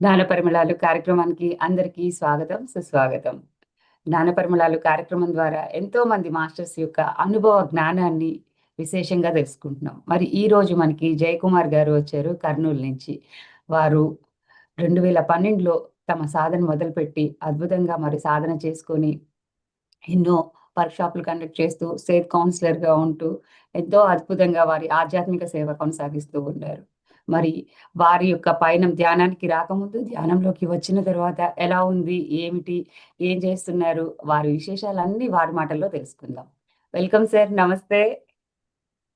జ్ఞాన పరిమళాలు కార్యక్రమానికి అందరికీ స్వాగతం, సుస్వాగతం. జ్ఞాన పరిమళాలు కార్యక్రమం ద్వారా ఎంతో మంది మాస్టర్స్ యొక్క అనుభవ జ్ఞానాన్ని విశేషంగా తెలుసుకుంటున్నాం. మరి ఈ రోజు మనకి జయకుమార్ గారు వచ్చారు కర్నూలు నుంచి. వారు 2012లో తమ సాధన మొదలుపెట్టి అద్భుతంగా మరి సాధన చేసుకొని ఎన్నో వర్క్షాపులు కండక్ట్ చేస్తూ స్టేట్ కౌన్సిలర్‌గా ఉంటూ ఎంతో అద్భుతంగా వారి ఆధ్యాత్మిక సేవ కొనసాగిస్తూ ఉన్నారు. మరి వారి యొక్క పయనం ధ్యానానికి రాకముందు, ధ్యానంలోకి వచ్చిన తర్వాత ఎలా ఉంది? ఏమిటి? ఏం చేస్తున్నారు? వారి విశేషాలన్నీ వారి మాటల్లో తెలుసుకుందాం. Welcome sir. నమస్తే.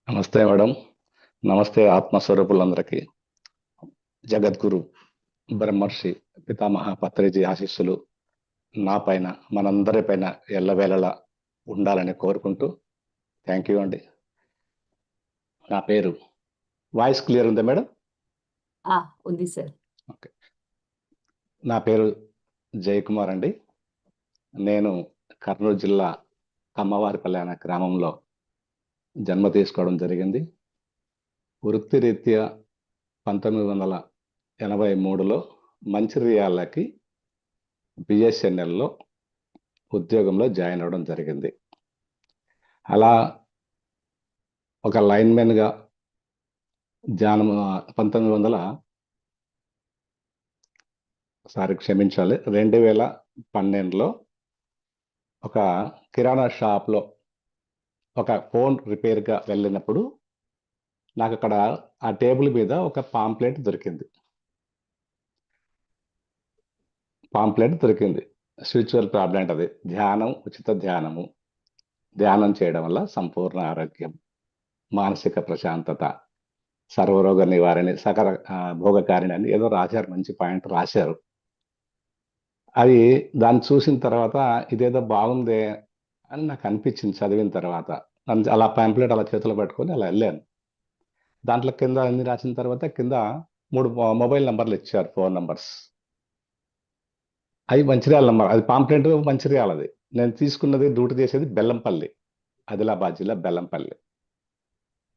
నమస్తే మేడం. నమస్తే ఆత్మస్వరూపులందరికీ. జగద్గురు బ్రహ్మర్షి పితామహ పత్రిజీ ఆశీస్సులు నా పైన మనందరి పైన ఎల్లవేళలా ఉండాలని కోరుకుంటూ థ్యాంక్ యూ అండి. నా పేరు వాయిస్ క్లియర్ ఉందా మేడం? ఉంది సార్. ఓకే. నా పేరు జయకుమార్ అండి. నేను కర్నూలు జిల్లా కమ్మవారిపల్లి అనే గ్రామంలో జన్మ తీసుకోవడం జరిగింది. వృత్తిరీత్యా 1983లో మంచిర్యాలకి బిఎస్ఎన్ఎల్లో ఉద్యోగంలో జాయిన్ అవ్వడం జరిగింది. అలా ఒక లైన్మెన్గా ధ్యానం 2012లో ఒక కిరాణా షాప్లో ఒక ఫోన్ రిపేర్గా వెళ్ళినప్పుడు నాకు అక్కడ ఆ టేబుల్ మీద ఒక పాంప్లెట్ దొరికింది. స్పిరిచువల్ ప్రాబ్లం అది. ధ్యానం, ఉచిత ధ్యానము. ధ్యానం చేయడం వల్ల సంపూర్ణ ఆరోగ్యం, మానసిక ప్రశాంతత, సర్వరోగ నివారణ, సకల భోగకారిణి అని ఏదో రాశారు, మంచి పాయింట్ రాశారు. అది దాన్ని చూసిన తర్వాత ఇదేదో బాగుందే అని నాకు అనిపించింది చదివిన తర్వాత. అలా పాంప్లెట్ అలా చేతిలో పట్టుకొని అలా వెళ్ళాను. దాంట్లో కింద అన్ని రాసిన తర్వాత కింద 3 మొబైల్ నంబర్లు ఇచ్చారు, ఫోన్ నంబర్స్. అది మంచిర్యాల నంబర్, అది పాంప్లెట్ మంచిర్యాలది. నేను తీసుకున్నది, డ్యూటీ చేసేది బెల్లంపల్లి, ఆదిలాబాద్ జిల్లా బెల్లంపల్లి.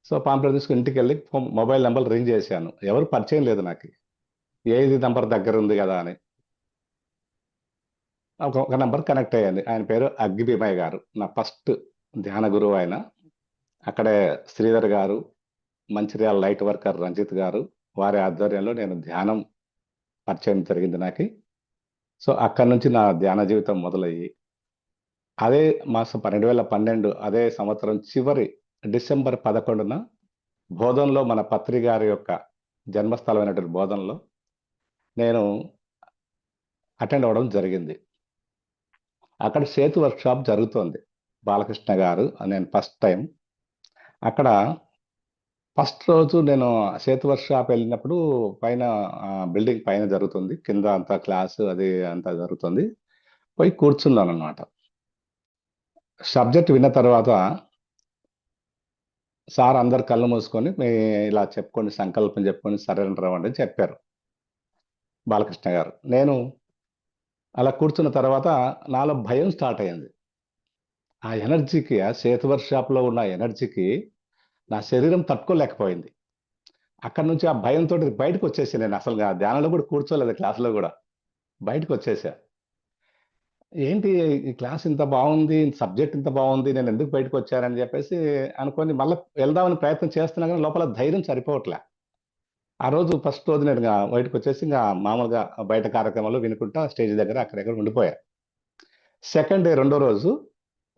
సో పాంప్లెట్ తీసుకుని ఇంటికి వెళ్ళి మొబైల్ నెంబర్ రింగ్ చేశాను. ఎవరు పరిచయం లేదు నాకు, ఏది నంబర్ దగ్గర ఉంది కదా అని. ఒక నెంబర్ కనెక్ట్ అయ్యింది. ఆయన పేరు అగ్గిభీమయ్య గారు, నా ఫస్ట్ ధ్యాన గురువు ఆయన. అక్కడే శ్రీధర్ గారు, మంచిర్యాల లైట్ వర్కర్ రంజిత్ గారు, వారి ఆధ్వర్యంలో నేను ధ్యానం పరిచయం జరిగింది నాకు. సో అక్కడి నుంచి నా ధ్యాన జీవితం మొదలయ్యి అదే మాసం 2012 అదే సంవత్సరం చివరి డిసెంబర్ 11న బోధనలో, మన పత్రి గారి యొక్క జన్మస్థలమైనటువంటి బోధనలో నేను అటెండ్ అవ్వడం జరిగింది. అక్కడ సేతు వర్క్షాప్ జరుగుతోంది. బాలకృష్ణ గారు, నేను ఫస్ట్ టైం అక్కడ. ఫస్ట్ రోజు నేను సేతు వర్క్షాప్ వెళ్ళినప్పుడు పైన బిల్డింగ్ పైన జరుగుతుంది, కింద అంతా క్లాసు అది అంతా జరుగుతుంది. పోయి కూర్చున్నాను అన్నమాట. సబ్జెక్ట్ విన్న తర్వాత సార్ అందరు కళ్ళు మూసుకొని మీ ఇలా చెప్పుకొని, సంకల్పం చెప్పుకొని సరెండర్ అవ్వండి అని చెప్పారు బాలకృష్ణ గారు. నేను అలా కూర్చున్న తర్వాత నాలో భయం స్టార్ట్ అయ్యింది. ఆ ఎనర్జీకి, ఆ సేతు వర్క్షాప్లో ఉన్న ఎనర్జీకి నా శరీరం తట్టుకోలేకపోయింది. అక్కడి నుంచి ఆ భయంతో బయటకు వచ్చేసి, నేను అసలు ఆ ధ్యానంలో కూడా కూర్చోలేదు, క్లాసులో కూడా బయటకు వచ్చేసా. ఏంటి ఈ క్లాస్ ఇంత బాగుంది, సబ్జెక్ట్ ఇంత బాగుంది, నేను ఎందుకు బయటకు వచ్చానని చెప్పేసి అనుకొని మళ్ళీ వెళ్దామని ప్రయత్నం చేస్తున్నా కానీ లోపల ధైర్యం సరిపోవట్లే. ఆ రోజు ఫస్ట్ రోజు నేను బయటకు వచ్చేసి ఇంకా మామూలుగా బయట కార్యక్రమాలు వినుకుంటా స్టేజ్ దగ్గర అక్కడెక్కడ ఉండిపోయా. సెకండ్ డే, రెండో రోజు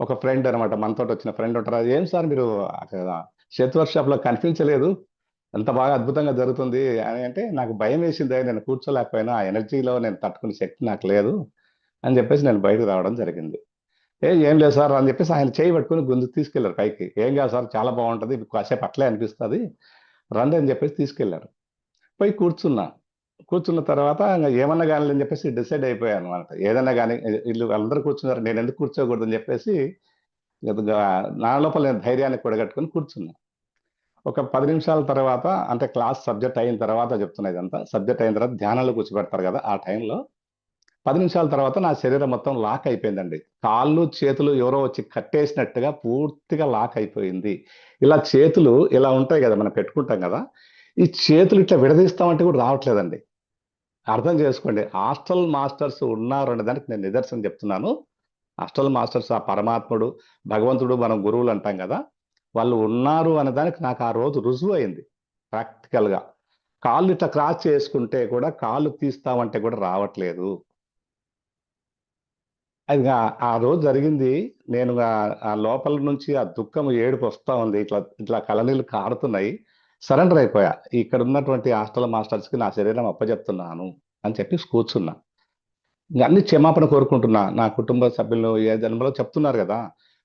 ఒక ఫ్రెండ్ అనమాట, మనతో వచ్చిన ఫ్రెండ్ ఉంటారు, ఏం సార్ మీరు సేతు వర్క్షాప్ లో కనిపించలేదు, ఎంత బాగా అద్భుతంగా జరుగుతుంది అని అంటే, నాకు భయం వేసింది, నేను కూర్చోలేకపోయినా, ఆ ఎనర్జీలో నేను తట్టుకునే శక్తి నాకు లేదు అని చెప్పేసి నేను బయటకు రావడం జరిగింది. ఏం లేదు సార్ అని చెప్పేసి ఆయన చేయి పట్టుకుని గుంజు తీసుకెళ్లారు పైకి. ఏం కాదు సార్, చాలా బాగుంటుంది, కాసేపు అట్లే అనిపిస్తుంది, రండి అని చెప్పేసి తీసుకెళ్లారు. పోయి కూర్చున్న తర్వాత ఇంకా ఏమన్నా కానీ అని చెప్పేసి డిసైడ్ అయిపోయాను అనమాట. ఏదన్నా కానీ వీళ్ళు అందరూ కూర్చున్నారు, నేను ఎందుకు కూర్చోకూడదు అని చెప్పేసి నా లోపల నేను ధైర్యాన్ని కూడగట్టుకుని కూర్చున్నా. ఒక 10 నిమిషాల తర్వాత, అంటే క్లాస్ సబ్జెక్ట్ అయిన తర్వాత చెప్తున్నా, ఇదంతా సబ్జెక్ట్ అయిన తర్వాత ధ్యానంలో కూర్చోబెడతారు కదా, ఆ టైంలో 10 నిమిషాల తర్వాత నా శరీరం మొత్తం లాక్ అయిపోయిందండి. కాళ్ళు చేతులు ఎవరో వచ్చి కట్టేసినట్టుగా పూర్తిగా లాక్ అయిపోయింది. ఇలా చేతులు ఇలా ఉంటాయి కదా, మనం పెట్టుకుంటాం కదా, ఈ చేతులు ఇట్లా విడదీస్తామంటే కూడా రావట్లేదండి. అర్థం చేసుకోండి. హాస్టల్ మాస్టర్స్ ఉన్నారు అనే దానికి నేను నిదర్శనం చెప్తున్నాను. హాస్టల్ మాస్టర్స్ ఆ పరమాత్ముడు, భగవంతుడు, మనం గురువులు అంటాం కదా, వాళ్ళు ఉన్నారు అనే దానికి నాకు ఆ రోజు రుజువు అయింది ప్రాక్టికల్గా. కాళ్ళు ఇట్లా క్రాస్ చేసుకుంటే కూడా కాళ్ళు తీస్తామంటే కూడా రావట్లేదు. అది ఆ రోజు జరిగింది. నేను ఆ లోపల నుంచి ఆ దుఃఖం, ఏడుపు వస్తా ఉంది, ఇట్లా ఇట్లా కళ్ళనీళ్ళు కారుతున్నాయి. సరెండర్ అయిపోయా. ఇక్కడ ఉన్నటువంటి హాస్టల్ మాస్టర్స్ కి నా శరీరం అప్పచెప్తున్నాను అని చెప్పి కూర్చున్నా. ఇంకా అన్ని క్షమాపణ కోరుకుంటున్నా. నా కుటుంబ సభ్యులు ఏ జన్మలో చెప్తున్నారు కదా,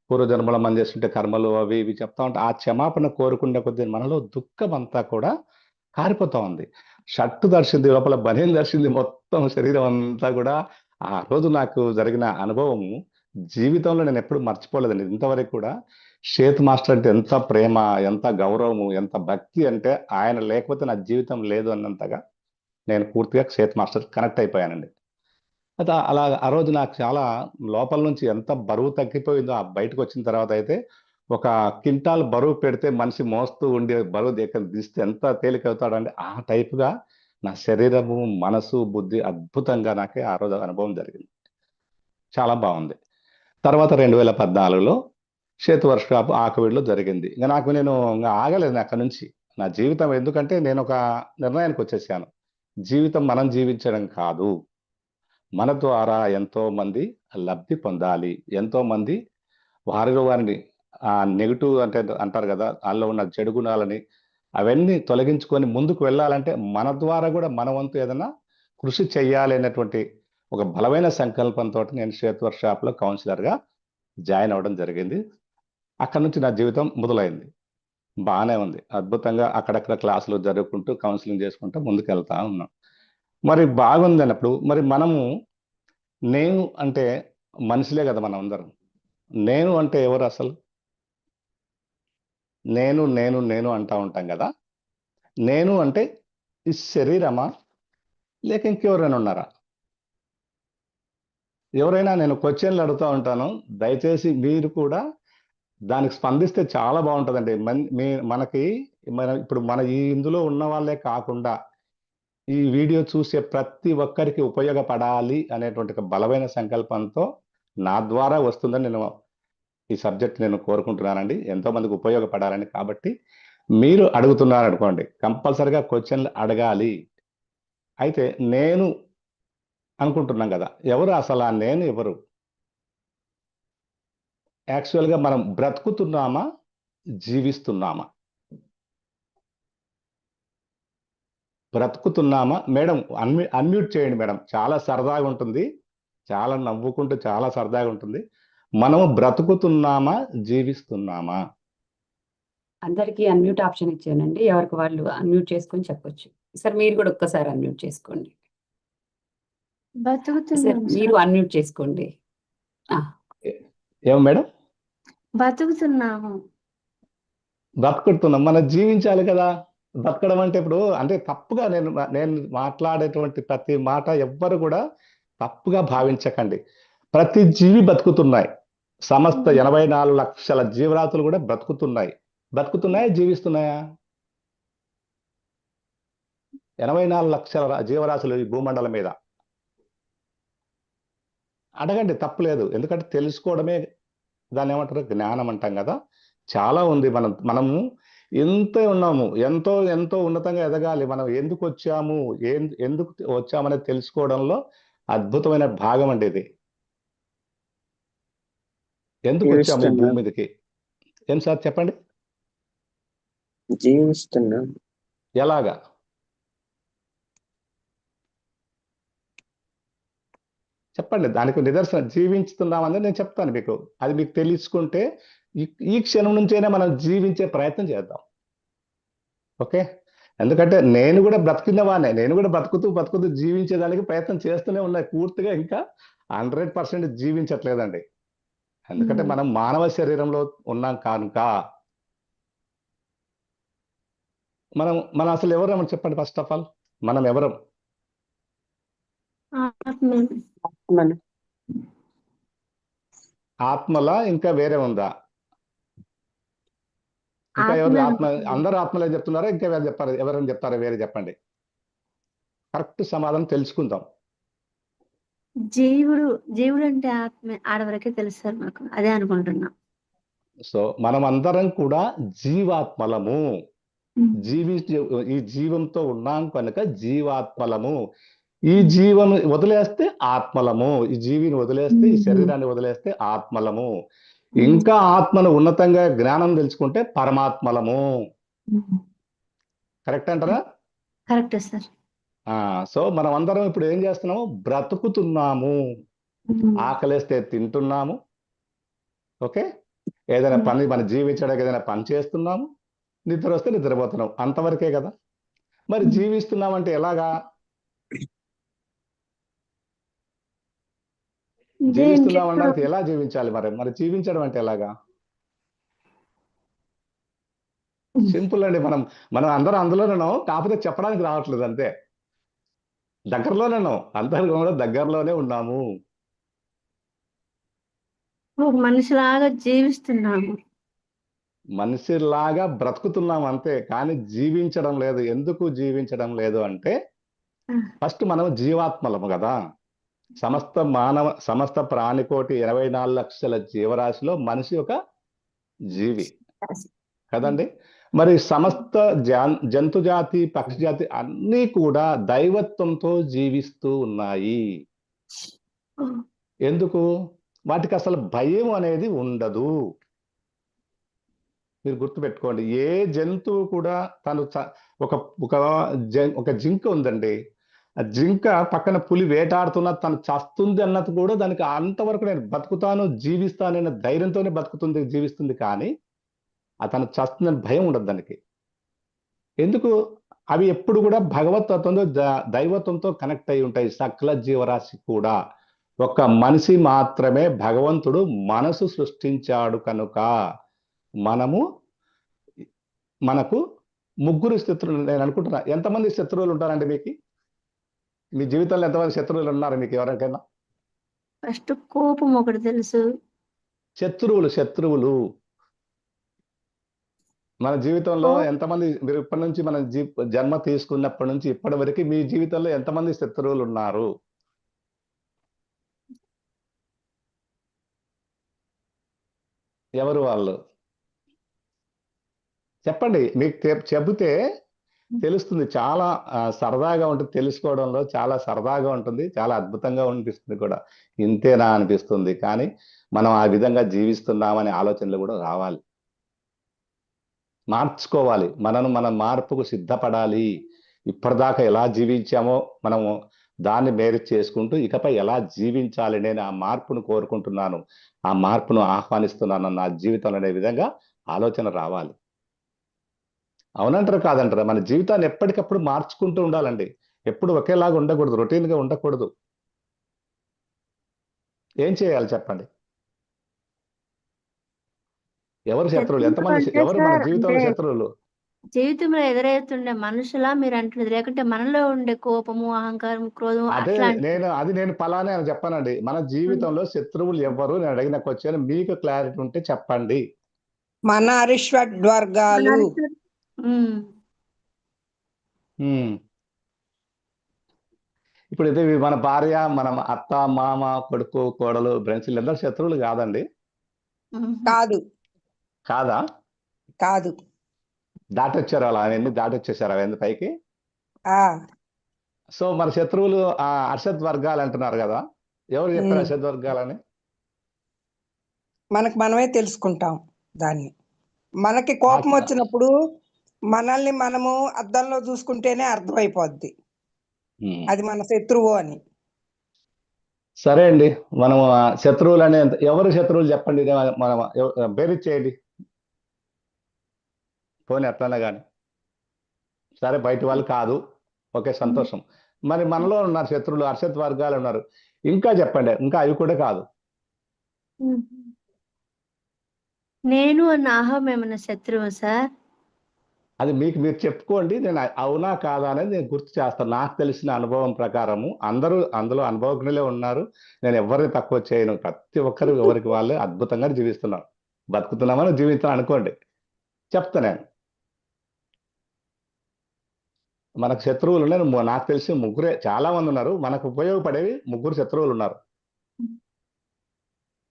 పూర్వ జన్మలో మనం చేస్తుంటే కర్మలు అవి ఇవి చెప్తా ఉంటే ఆ క్షమాపణ కోరుకునే కొద్ది మనలో దుఃఖం అంతా కూడా కారిపోతా ఉంది. షర్టు దర్శింది, లోపల బనియన్ దర్శింది, మొత్తం శరీరం అంతా కూడా. ఆ రోజు నాకు జరిగిన అనుభవము జీవితంలో నేను ఎప్పుడు మర్చిపోలేదండి ఇంతవరకు కూడా. షేత్ మాస్టర్ అంటే ఎంత ప్రేమ, ఎంత గౌరవము, ఎంత భక్తి అంటే ఆయన లేకపోతే నా జీవితం లేదు అన్నంతగా నేను పూర్తిగా షేత్ మాస్టర్ కనెక్ట్ అయిపోయానండి. అయితే అలా ఆ రోజు నాకు చాలా లోపల నుంచి ఎంత బరువు తగ్గిపోయిందో ఆ బయటకు వచ్చిన తర్వాత అయితే, ఒక క్వింటాల్ బరువు పెడితే మనిషి మోస్తూ ఉండే బరువు దగ్గర దిస్తే ఎంత తేలిక అవుతాడండి, ఆ టైపుగా నా శరీరము, మనసు, బుద్ధి అద్భుతంగా నాకే ఆ రోజు అనుభవం జరిగింది. చాలా బాగుంది. తర్వాత 2014లో చేతు వర్క్షాప్ ఆకువీడులో జరిగింది. ఇంకా నేను ఇంకా ఆగలేదు అక్కడ నుంచి. నా జీవితం, ఎందుకంటే నేను ఒక నిర్ణయానికి వచ్చేసాను. జీవితం మనం జీవించడం కాదు, మన ద్వారా ఎంతో మంది లబ్ధి పొందాలి, ఎంతో మంది వారిని ఆ నెగిటివ్ అంటే అంటారు కదా, అందులో ఉన్న చెడు గుణాలని అవన్నీ తొలగించుకొని ముందుకు వెళ్ళాలంటే మన ద్వారా కూడా మన వంతు ఏదైనా కృషి చేయాలి అనేటువంటి ఒక బలమైన సంకల్పంతో నేను షేత్ వర్క్షాప్ లో కౌన్సిలర్ గా జాయిన్ అవ్వడం జరిగింది. అక్కడ నుంచి నా జీవితం మొదలైంది. బాగానే ఉంది, అద్భుతంగా అక్కడక్కడ క్లాసులు జరుపుకుంటూ కౌన్సిలింగ్ చేసుకుంటూ ముందుకు వెళ్తా ఉన్నాం. మరి బాగుంది అన్నప్పుడు మరి మనము, నేను అంటే మనుషులే కదా మనం అందరం. నేను అంటే ఎవరు అసలు? నేను నేను నేను అంటా ఉంటాం కదా. నేను అంటే ఈ శరీరమా, లేక ఇంకెవరైనా ఉన్నారా? ఎవరైనా, నేను క్వశ్చన్లు అడుగుతూ ఉంటాను, దయచేసి మీరు కూడా దానికి స్పందిస్తే చాలా బాగుంటుందండి. మనకి ఇప్పుడు మన ఈ ఇందులో ఉన్న వాళ్ళే కాకుండా ఈ వీడియో చూసే ప్రతి ఒక్కరికి ఉపయోగపడాలి అనేటువంటి ఒక బలమైన సంకల్పంతో నా ద్వారా వస్తుందని నేను ఈ సబ్జెక్ట్ నేను కోరుకుంటున్నానండి, ఎంతో మందికి ఉపయోగపడాలని. కాబట్టి మీరు అడుగుతున్నారు అనుకోండి, కంపల్సరిగా క్వశ్చన్లు అడగాలి. అయితే నేను అనుకుంటున్నాం కదా, ఎవరు అసలు ఆ నేను ఎవరు? యాక్చువల్గా మనం బ్రతుకుతున్నామా, జీవిస్తున్నామా? బ్రతుకుతున్నామా మేడం? అన్మ్యూట్ చేయండి మేడం, చాలా సరదాగా ఉంటుంది, చాలా నవ్వుకుంటూ చాలా సరదాగా ఉంటుంది. మనము బ్రతుకుతున్నామా, జీవిస్తున్నామా? అందరికీ అన్మ్యూట్ ఆప్షన్ ఇచ్చానండి, ఎవరికి వాళ్ళు అన్మ్యూట్ చేసుకొని చెప్పొచ్చు. సార్ మీరు కూడా ఒక్కసారి అన్మ్యూట్ చేసుకోండి. సార్ బతుకుతున్నాం మీరు సార్. అన్మ్యూట్ చేసుకోండి. ఏం మేడం? బతుకుతున్నాము. బ్రతుకుతున్నాం, మనం జీవించాలి కదా. బ్రతకడం అంటే ఇప్పుడు అంటే తప్పుగా నేను నేను మాట్లాడేటువంటి ప్రతి మాట ఎవ్వరు కూడా తప్పుగా భావించకండి. ప్రతి జీవి బతుకుతున్నాయి. సమస్త 84 లక్షల జీవరాశులు కూడా బ్రతుకుతున్నాయి. బ్రతుకుతున్నాయా, జీవిస్తున్నాయా? 84 లక్షల జీవరాశులు ఈ భూమండలం మీద. అడగండి, తప్పులేదు. ఎందుకంటే తెలుసుకోవడమే దాన్ని ఏమంటారు, జ్ఞానం అంటాం కదా. చాలా ఉంది. మనము ఎంతో ఉన్నాము, ఎంతో ఎంతో ఉన్నతంగా ఎదగాలి. మనం ఎందుకు వచ్చాము, ఎందుకు వచ్చామనేది తెలుసుకోవడంలో అద్భుతమైన భాగం అండి ఇది. ఎందుకు వచ్చాము ఈ భూమి మీదకి? ఏం సార్ చెప్పండి, జీవిస్తున్నాం. ఎలాగా? చెప్పండి, దానికి నిదర్శనం. జీవించుతున్నామని నేను చెప్తాను మీకు. అది మీకు తెలుసుకుంటే ఈ క్షణం నుంచైనా మనం జీవించే ప్రయత్నం చేద్దాం. ఓకే? ఎందుకంటే నేను కూడా బ్రతికినవానే, నేను కూడా బతుకుతూ జీవించేదానికి ప్రయత్నం చేస్తూనే ఉన్నాయి. పూర్తిగా ఇంకా 100% జీవించట్లేదండి. ఎందుకంటే మనం మానవ శరీరంలో ఉన్నాం కనుక. మనం అసలు ఎవరు చెప్పండి, ఫస్ట్ ఆఫ్ ఆల్ మనం ఎవరం? ఆత్మను. ఆత్మలా ఇంకా వేరే ఉందా? ఇంకా ఎవరు ఆత్మ? అందరూ ఆత్మలే చెప్తున్నారా? ఇంకా ఎవరు చెప్తారా? ఎవరైనా చెప్తారా? వేరే చెప్పండి. కరెక్ట్ సమాధానం తెలుసుకుందాం. జీవుడు అంటే ఆత్మ ఆడవరకే తెలుసు సార్ మాకు. అదే అనుకుంటున్నా. సో మనం అందరం కూడా జీవాత్మలము. జీవి ఈ జీవంతో ఉన్నాం కనుక జీవాత్మలము. ఈ జీవం వదిలేస్తే ఆత్మలము. ఈ జీవిని వదిలేస్తే, ఈ శరీరాన్ని వదిలేస్తే ఆత్మలము. ఇంకా ఆత్మను ఉన్నతంగా జ్ఞానం తెలుసుకుంటే పరమాత్మలము. కరెక్ట్ అంటారా? Correct sir. సో మనం అందరం ఇప్పుడు ఏం చేస్తున్నాము? బ్రతుకుతున్నాము. ఆకలేస్తే తింటున్నాము. ఓకే, ఏదైనా పని మన జీవించడానికి ఏదైనా పని చేస్తున్నాము. నిద్ర వస్తే నిద్రపోతున్నాం. అంతవరకే కదా. మరి జీవిస్తున్నాం అంటే ఎలాగా? జీవిస్తున్నాం అనడానికి ఎలా జీవించాలి? మరి జీవించడం అంటే ఎలాగా? సింపుల్ అండి. మనం అందరం అందులోనేనో, కాకపోతే చెప్పడానికి రావట్లేదు అంతే. దగ్గరలోనేనో, అందరం కూడా దగ్గరలోనే ఉన్నాము. ఒక మనిషిలాగా జీవిస్తున్నాము. మనిషిలాగా బ్రతుకుతున్నాం అంతే, కానీ జీవించడం లేదు. ఎందుకు జీవించడం లేదు అంటే, ఫస్ట్ మనం జీవాత్మలము కదా. సమస్త ప్రాణికోటి 24 లక్షల జీవరాశిలో మనిషి ఒక జీవి కదండి. మరి సమస్త జంతు జాతి, పక్షి జాతి అన్నీ కూడా దైవత్వంతో జీవిస్తూ ఉన్నాయి. ఎందుకు? వాటికి అసలు భయం అనేది ఉండదు. మీరు గుర్తుపెట్టుకోండి, ఏ జంతువు కూడా తను ఒక జింక ఉందండి. ఆ జింక పక్కన పులి వేటాడుతున్నా తను చస్తుంది అన్నది కూడా దానికి అంతవరకు నేను బతుకుతాను, జీవిస్తానన్న ధైర్యంతోనే బతుకుతుంది, జీవిస్తుంది. కానీ తను చస్తుందని భయం ఉండదు దానికి. ఎందుకు? అవి ఎప్పుడు కూడా భగవతత్వంతో, దైవత్వంతో కనెక్ట్ అయి ఉంటాయి. సకల జీవరాశి కూడా. ఒక మనిషి మాత్రమే భగవంతుడు మనసు సృష్టించాడు కనుక మనకు ముగ్గురు శత్రువులు. నేను అనుకుంటున్నా, ఎంతమంది శత్రువులు ఉంటారండి మీకు? మీ జీవితంలో ఎంతమంది శత్రువులు ఉన్నారు మీకు? ఎవరికైనా ఫస్ట్ కోపం ఒకటి తెలుసు. శత్రువులు మన జీవితంలో ఎంతమంది? మీరు ఇప్పటి నుంచి మన జన్మ తీసుకున్నప్పటి నుంచి ఇప్పటి వరకు మీ జీవితంలో ఎంతమంది శత్రువులు ఉన్నారు? ఎవరు వాళ్ళు? చెప్పండి. మీకు చెబితే తెలుస్తుంది. చాలా సరదాగా ఉంటుంది, తెలుసుకోవడంలో చాలా సరదాగా ఉంటుంది, చాలా అద్భుతంగా అనిపిస్తుంది కూడా. ఇంతేనా అనిపిస్తుంది. కానీ మనం ఆ విధంగా జీవిస్తున్నామనే ఆలోచనలు కూడా రావాలి, మార్చుకోవాలి. మనం మార్పుకు సిద్ధపడాలి. ఇప్పటిదాకా ఎలా జీవించామో మనము దాన్ని మేలు చేసుకుంటూ ఇకపై ఎలా జీవించాలి, నేను ఆ మార్పును కోరుకుంటున్నాను, ఆ మార్పును ఆహ్వానిస్తున్నాను నా జీవితంలో అనే విధంగా ఆలోచన రావాలి. అవునంటారా కాదంటారా? మన జీవితాన్ని ఎప్పటికప్పుడు మార్చుకుంటూ ఉండాలండి. ఎప్పుడు ఒకేలాగా ఉండకూడదు, రొటీన్గా ఉండకూడదు. ఏం చేయాలి చెప్పండి? ఎవరు శత్రువులు? ఎంతమంది? ఎవరు మన జీవితంలో శత్రువులు? జీవితంలో ఎదురవుతుండే మనుషులా మీరు అంటున్నది, లేకుంటే మనలో ఉండే కోపము, అహంకారం, క్రోధం అదే అట్లాంటి? నేను పలానే అని చెప్పానండి. మన జీవితంలో శత్రువులు ఎవరు? నేను అడిగిన క్వశ్చన్ మీకు క్లారిటీ ఉంటే చెప్పండి. మన అరిషడ్వర్గాలు. ఇప్పుడు ఇది మన భార్య, మన అత్త, మామ, కొడుకు, కోడలు, ఫ్రెండ్స్ వీళ్ళందరూ శత్రువులు కాదండి? కాదు. కాదా? కాదు. దాటొచ్చారు అలా, అవన్నీ దాటొచ్చేసారు అవన్నీ పైకి. సో మన శత్రువులు అర్షద్ వర్గాలు అంటున్నారు కదా. ఎవరు చెప్పారు అర్షద్ వర్గాలని? మనకు మనమే తెలుసుకుంటాం దాన్ని. మనకి కోపం వచ్చినప్పుడు మనల్ని మనము అద్దంలో చూసుకుంటేనే అర్థమైపోద్ది అది మన శత్రువు అని. సరే అండి, మనం శత్రువులు అనే ఎవరు శత్రువులు చెప్పండి, మనం బేరీజ్ చేయండి పోనీ ఎట్లన్నా కానీ. సరే, బయట వాళ్ళు కాదు, ఓకే, సంతోషం. మరి మనలో ఉన్నారు శత్రువులు, అర్షద్ వర్గాలు ఉన్నారు. ఇంకా చెప్పండి, ఇంకా అవి కూడా కాదు. నేను అన్న అహం ఏమన్నా శత్రువు సార్? అది మీరు చెప్పుకోండి. నేను అవునా కాదా అనేది నేను గుర్తు చేస్తాను. నాకు తెలిసిన అనుభవం ప్రకారము అందరూ అందులో అనుభవజ్ఞులే ఉన్నారు. నేను ఎవరిని తక్కువ చేయను. ప్రతి ఒక్కరు ఎవరికి వాళ్ళే అద్భుతంగా జీవిస్తున్నారు, బతుకుతున్నామని జీవిస్తున్నాం అనుకోండి. చెప్తా నేను. మనకు శత్రువులు ఉన్నారు. నాకు తెలిసి ముగ్గురే, చాలా మంది ఉన్నారు. మనకు ఉపయోగపడేవి ముగ్గురు శత్రువులు ఉన్నారు.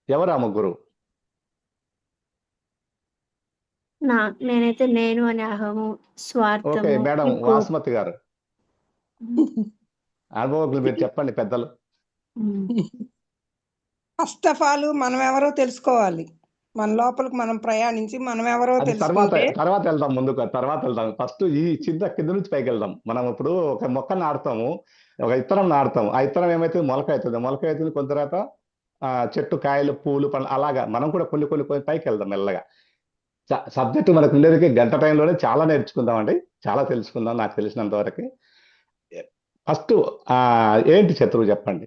ఎవరు ఆ ముగ్గురు? నేనైతే నేను అనే అహము, ఓకే స్వార్థము, మేడం ఈ కోపం. వాసుమతి గారు, అనుభవకులు మీరు చెప్పండి పెద్దలు. ఫస్ట్ ఆఫ్ ఆల్ మనం ఎవరో తెలుసుకోవాలి. మన లోపలికి మనం ప్రయాణించి మనం ఎవరో అది తర్వాత తెలుసుకుంటే తర్వాత వెళ్దాం, ముందుకు తర్వాత వెళ్దాం. ఫస్ట్ ఈ చిన్న కింద నుంచి పైకి వెళ్దాం. మనం ఇప్పుడు ఒక మొక్క నాటుతాము, ఒక ఇత్తనం నాటుతాము. ఆ ఇత్తనం ఏమైతే మొలక అవుతుంది, మొలక అవుతుంది. కొంత తర్వాత చెట్టు, కాయలు, పూలు, పండ్లు, అలాగా మనం కూడా కొన్ని కొన్ని కొన్ని పైకి వెళ్దాం మెల్లగా. సబ్జెక్ట్ మనకు ఉండేది గంట టైంలోనే చాలా నేర్చుకుందాం అండి, చాలా తెలుసుకుందాం నాకు తెలిసినంత వరకు. ఫస్ట్ ఏంటి శత్రువు చెప్పండి?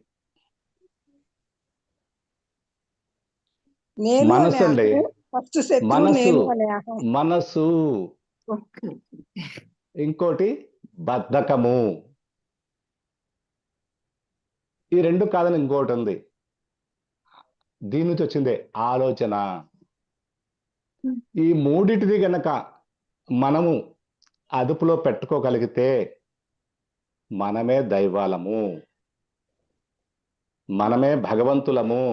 నేను అనే మనసు అండి. అహం ఫస్ట్ శత్రువు మనసు, నేను అనే అహం. మనసు. ఓకే. ఇంకోటి బద్ధకము. ఈ రెండు కాదని ఇంకోటి ఉంది, దీని నుంచి వచ్చిందే ఆలోచన. ఈ మూడిటిది గనక మనము అదుపులో పెట్టుకోగలిగితే మనమే దైవాలము, మనమే భగవంతులము,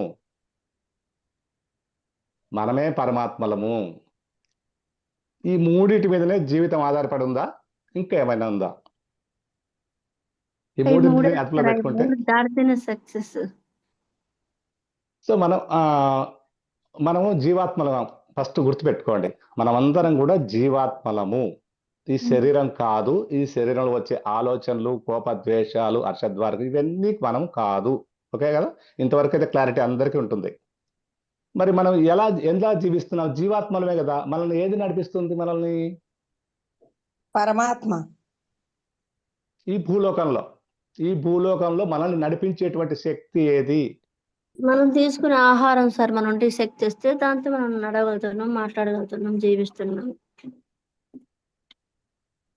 మనమే పరమాత్మలము. ఈ మూడిటి మీదనే జీవితం ఆధారపడి ఉందా? ఇంకా ఏమైనా ఉందా? ఈ ఈ మూడింటిని మూడే అదుపులో సార్, ఈ పెట్టుకుంటే మూడు దాటితేనే సక్సెస్. సో మనము జీవాత్మలం. ఫస్ట్ గుర్తుపెట్టుకోండి, మనమందరం కూడా జీవాత్మలము. ఈ శరీరం కాదు. ఈ శరీరంలో వచ్చే ఆలోచనలు, కోపద్వేషాలు, హర్షద్వారం, ఇవన్నీ మనం కాదు. ఓకే కదా? ఇంతవరకు అయితే క్లారిటీ అందరికీ ఉంటుంది. మరి మనం ఎలా జీవిస్తున్నాం? జీవాత్మలమే కదా. మనల్ని ఏది నడిపిస్తుంది? మనల్ని పరమాత్మ. ఈ భూలోకంలో మనల్ని నడిపించేటువంటి శక్తి ఏది? మనం తీసుకునే ఆహారం సార్, మన ఒంటికి శక్తి ఇస్తే దాంతో మనం నడవగలుగుతున్నాం, మాట్లాడగలుగుతున్నాం, జీవిస్తున్నాం.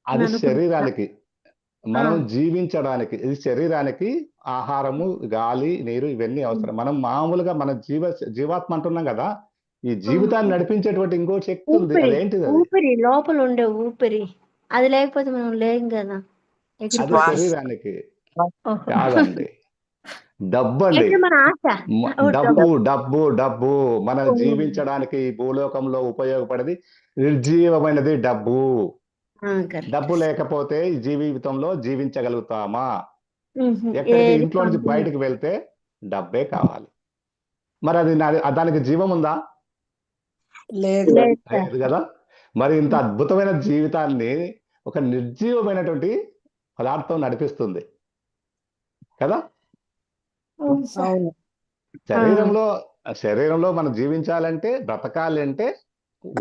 అది అనుకుంటా. శరీరానికి, మనం జీవించడానికి. ఇది శరీరానికి ఆహారము, గాలి, నీరు ఇవన్నీ అవసరం. మనం మామూలుగా మన జీవాత్మ అంటున్నాం కదా. ఈ జీవితాన్ని నడిపించేటువంటి ఇంకో శక్తి ఉంది. ఊపిరి, అదేంటిది? అది ఊపిరి లోపల ఉండే ఊపిరి, అది లేకపోతే మనం లేం కదా. అది శరీరానికి ఓహో. కాదండి, డబ్బు అండి. అయితే మన ఆశ. ఓ, డబ్బు డబ్బు డబ్బు మనం ఓ. జీవించడానికి ఈ భూలోకంలో ఉపయోగపడేది నిర్జీవమైనది డబ్బు. correct. డబ్బు లేకపోతే ఈ జీవితంలో జీవించగలుగుతామా? మ్మ్. ఎక్కడికి ఏది ఇంట్లో నుంచి పంపిణీ. బయటకు వెళ్తే డబ్బే కావాలి. మరి అది దానికి జీవం ఉందా? లేదు. లేదు సార్. లేదు కదా. మరి ఇంత అద్భుతమైన జీవితాన్ని ఒక నిర్జీవమైనటువంటి పదార్థం నడిపిస్తుంది కదా. అవును సార్. అవును. శరీరంలో మనం జీవించాలంటే, బ్రతకాలి అంటే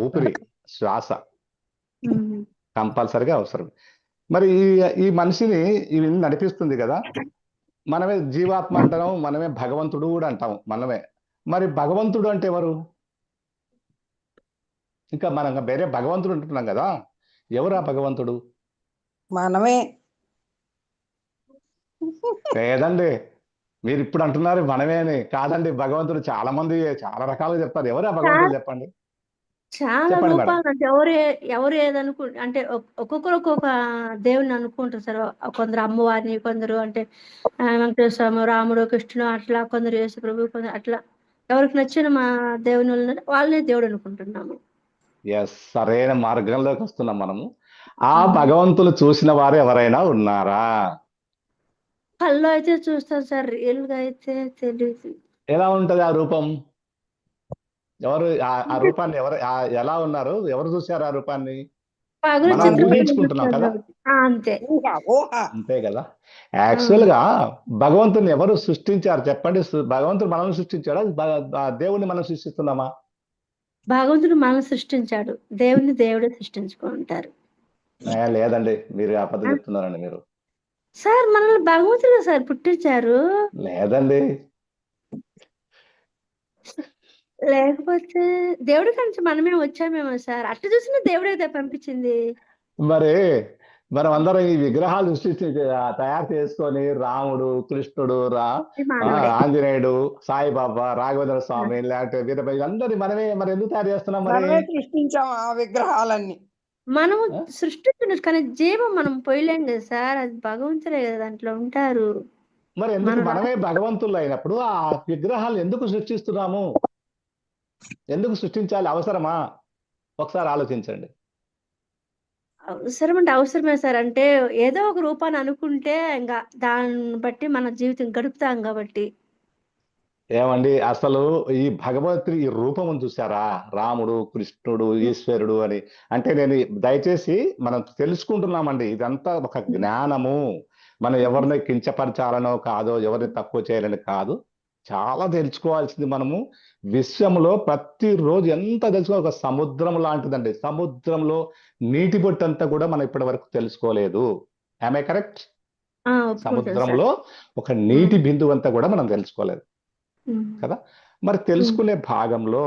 ఊపిరి, శ్వాస మ్మ్. కంపల్సరిగా అవసరం. మరి ఈ మనిషిని ఇవి నడిపిస్తుంది కదా. మనమే జీవాత్మ అంటాం, మనమే భగవంతుడు కూడా అంటాం మనమే. మరి భగవంతుడు అంటే ఎవరు? ఇంకా మనం వేరే భగవంతుడు అంటున్నాం కదా. ఎవరు ఆ భగవంతుడు? మనమే. లేదండి, మీరు ఇప్పుడు అంటున్నారు మనమే అని. కాదండి, భగవంతుడు చాలా మంది చాలా రకాలుగా చెప్తారు. ఎవరు ఆ భగవంతుడు చెప్పండి? చాలా చెప్పండి మేడం. రూపాలు అంటే ఎవరు అంటే ఒక్కొక్కరు ఒక్కొక్క దేవుని అనుకుంటారు సార్. కొందరు అమ్మవారిని, కొందరు అంటే వెంకటేశ్వర స్వామి, రాముడు, కృష్ణుడు, అట్లా కొందరు యేసు ప్రభు, కొందరు అట్లా ఎవరికి నచ్చిన మా దేవుని వాళ్ళనే దేవుడు అనుకుంటున్నాము. ఎస్, సరైన మార్గంలోకి వస్తున్నాం మనము. ఆ భగవంతులు చూసిన వారు ఎవరైనా ఉన్నారా? కళ్ళు అయితే చూస్తాను సార్, రియల్ గా అయితే తెలియదు. ఎలా ఉంటది ఆ రూపం? ఎవరు ఆ రూపాన్ని ఎలా ఉన్నారు? ఎవరు చూశారు ఆ రూపాన్ని? పగులు మనం చిత్రం ఊహించుకుంటున్నాం కదా. అంతే. ఊహ. అంతే కదా. యాక్చువల్ గా భగవంతుని ఎవరు సృష్టించారు చెప్పండి? భగవంతుడు మనల్ని సృష్టించాడా? దేవుణ్ణి మనం సృష్టిస్తున్నామా? భగవంతుడు మనం సృష్టించాడు, దేవుని దేవుడే సృష్టించుకుంటారు లేదండి, మీరు అబద్ధం చెప్తున్నారండి మీరు. సార్. మనల్ని భగవంతుడు సార్ పుట్టించారు. లేదండి, లేకపోతే దేవుడి నుంచి మనమే వచ్చామేమో సార్. అట్లా చూసిన దేవుడే కదా పంపించింది. మరి మనం అందరం ఈ విగ్రహాలు సృష్టించి తయారు చేసుకొని రాముడు, కృష్ణుడు, మానవుడే. ఆంజనేయుడు, సాయిబాబా, రాఘవేంద్ర స్వామి, లేకపోతే వీరభద్ర, అందరి మనమే మరి ఎందుకు తయారు చేస్తున్నాం? మరి మనమే సృష్టించాం ఆ విగ్రహాలన్నీ. మనము ఆ? సృష్టించవచ్చు కానీ జీవం మనం పోయలేం కదా సార్, అది భగవంతుడే కదా దాంట్లో ఉంటారు. మరి ఎందుకు మనం మనమే భగవంతులు అయినప్పుడు ఆ విగ్రహాలు ఎందుకు సృష్టిస్తున్నాము? ఎందుకు సృష్టించాలి? అవసరమా? ఒకసారి ఆలోచించండి. అవసరం అంటే అవసరమే సార్. అంటే ఏదో ఒక రూపాన్ని అనుకుంటే ఇంకా దాన్ని బట్టి మన జీవితం గడుపుతాం కాబట్టి. ఏమండి అసలు ఈ భగవంతుడి ఈ రూపం చూసారా? రాముడు, కృష్ణుడు, ఈశ్వరుడు అని. అంటే నేను దయచేసి మనం తెలుసుకుంటున్నామండి, ఇదంతా ఒక జ్ఞానము. మనం ఎవరిని కించపరచాలనో కాదో, ఎవరిని తక్కువ చేయాలని కాదు. చాలా తెలుసుకోవాల్సింది మనము. విశ్వంలో ప్రతిరోజు ఎంత తెలుసుకో, ఒక సముద్రం లాంటిదండి. సముద్రంలో నీటి బొట్టంతా కూడా మనం ఇప్పటి వరకు తెలుసుకోలేదు. I correct? ఒప్పుకుంటాను సార్. సముద్రంలో ఒక నీటి బిందువు అంతా కూడా మనం తెలుసుకోలేదు కదా. మరి తెలుసుకునే భాగంలో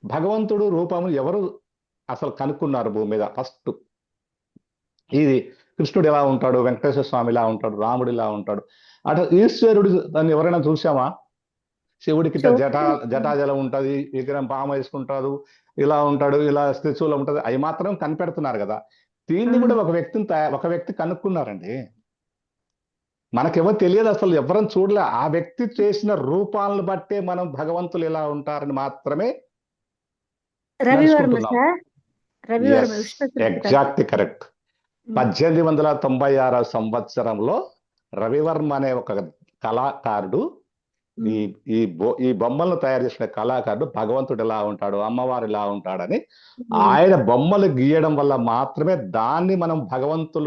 భగవంతుడు రూపము ఎవరు అసలు కనుక్కున్నారు భూమి మీద? ఫస్ట్ ఇది కృష్ణుడు ఎలా ఉంటాడు, వెంకటేశ్వర స్వామి ఇలా ఉంటాడు, రాముడు ఇలా ఉంటాడు. అటు ఈశ్వరుడు దాన్ని ఎవరైనా చూసామా? శివుడికి జటాజలం ఉంటది, విగ్రహం పాము వేసుకుంటాడు, ఇలా ఉంటాడు, ఇలా త్రిశూలం ఉంటది, అవి మాత్రం కనిపెడుతున్నారు కదా. దీన్ని కూడా ఒక వ్యక్తి కనుక్కున్నారండి. మనకెవరు తెలియదు, అసలు ఎవరని చూడలే. ఆ వ్యక్తి చేసిన రూపాలను బట్టే మనం భగవంతులు ఎలా ఉంటారని మాత్రమే Ravi Varma sir, Ravi Varma exact correct. 1896 సంవత్సరంలో రవివర్మ అనే ఒక కళాకారుడు ఈ బొమ్మలను తయారు చేసిన కళాకారుడు భగవంతుడు ఎలా ఉంటాడు, అమ్మవారు ఎలా ఉంటాడని ఆయన బొమ్మలు గీయడం వల్ల మాత్రమే దాన్ని మనం భగవంతుల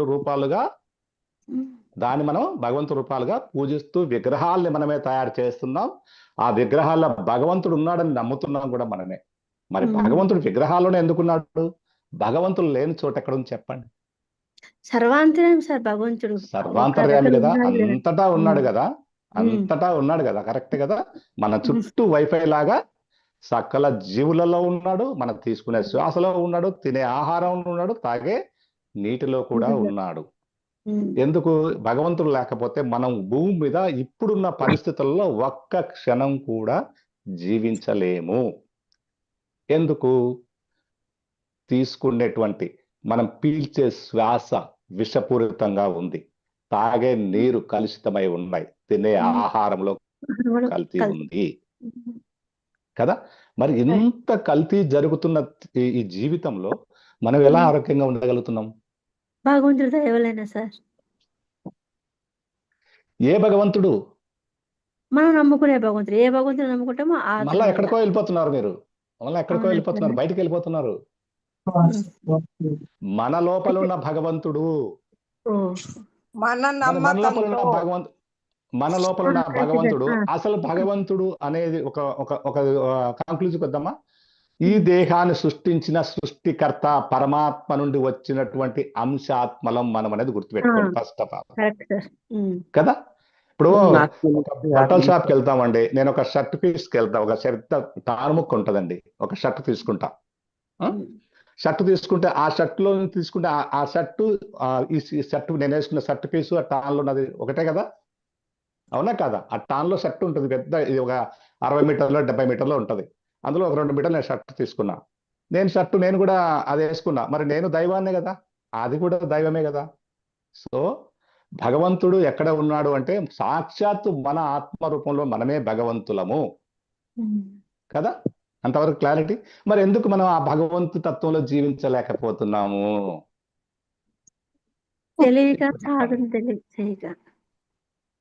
రూపాలుగా పూజిస్తూ విగ్రహాల్ని మనమే తయారు చేస్తున్నాం. ఆ విగ్రహాల్లో భగవంతుడు ఉన్నాడని నమ్ముతున్నాం కూడా మనమే. మరి భగవంతుడు విగ్రహాల్లోనే ఎందుకున్నాడు? భగవంతుడు లేని చోట ఎక్కడ ఉంది చెప్పండి? సర్వాంతర్యామి సార్ భగవంతుడు. సర్వాంతర్యామి కదా, అంతటా ఉన్నాడు కదా, అంతటా ఉన్నాడు కదా. కరెక్ట్ కదా. మన చుట్టూ వైఫై లాగా సకల జీవులలో ఉన్నాడు, మనం తీసుకునే శ్వాసలో ఉన్నాడు, తినే ఆహారంలో ఉన్నాడు, తాగే నీటిలో కూడా ఉన్నాడు. ఎందుకు? భగవంతుడు లేకపోతే మనం భూమి మీద ఇప్పుడున్న పరిస్థితుల్లో ఒక్క క్షణం కూడా జీవించలేము. ఎందుకు? తీసుకునేటువంటి మనం పీల్చే శ్వాస విషపూరితంగా ఉంది, తాగే నీరు కలుషితమై ఉన్నాయి, తినే ఆహారంలో కల్తీ ఉంది కదా. మరి ఇంత కల్తీ జరుగుతున్న ఈ జీవితంలో మనం ఎలా ఆరోగ్యంగా ఉండగలుగుతున్నాం? భగవంతుడి దయవలేనా సార్? ఏ భగవంతుడు? మనం నమ్ముకునే భగవంతుడు. ఏ భగవంతుడు నమ్ముకుంటామో మళ్ళీ ఎక్కడికో వెళ్ళిపోతున్నారు మీరు, బయటికి వెళ్ళిపోతున్నారు. మన లోపల ఉన్న భగవంతుడు, మన లోపల ఉన్న భగవంతుడు అసలు భగవంతుడు అనేది ఒక కంక్లూజన్ వద్దామా? ఈ దేహాన్ని సృష్టించిన సృష్టికర్త పరమాత్మ నుండి వచ్చినటువంటి అంశాత్మలం మనం అనేది గుర్తుపెట్టుకోండి ఫస్ట్ ఆఫ్ ఆల్ కదా. ఇప్పుడు బట్టల షాప్కి వెళ్తామండి, నేను ఒక షర్ట్ పీస్కి వెళ్తా, ఒక షర్ట్ తానుముక్క ఉంటదండి, ఒక షర్ట్ తీసుకుంటా. షర్ట్ తీసుకుంటే ఆ షర్ట్లో తీసుకుంటే ఆ షర్టు ఈ షర్ట్ నేను వేసుకున్న షర్ట్ పీసు ఆ టాన్లో ఉన్నది ఒకటే కదా, అవునా కదా? ఆ టాన్లో షర్ట్ ఉంటుంది పెద్ద, ఇది ఒక 60 మీటర్లో 70 మీటర్లో ఉంటుంది. అందులో ఒక 2 మీటర్లు నేను షర్ట్ తీసుకున్నా, నేను కూడా అది వేసుకున్నా. మరి నేను దైవాన్నే కదా, అది కూడా దైవమే కదా. సో భగవంతుడు ఎక్కడ ఉన్నాడు అంటే సాక్షాత్తు మన ఆత్మ రూపంలో మనమే భగవంతులము కదా. అంతవరకు క్లారిటీ. మరి ఎందుకు మనం ఆ భగవంతు తత్వంలో జీవించలేకపోతున్నాము?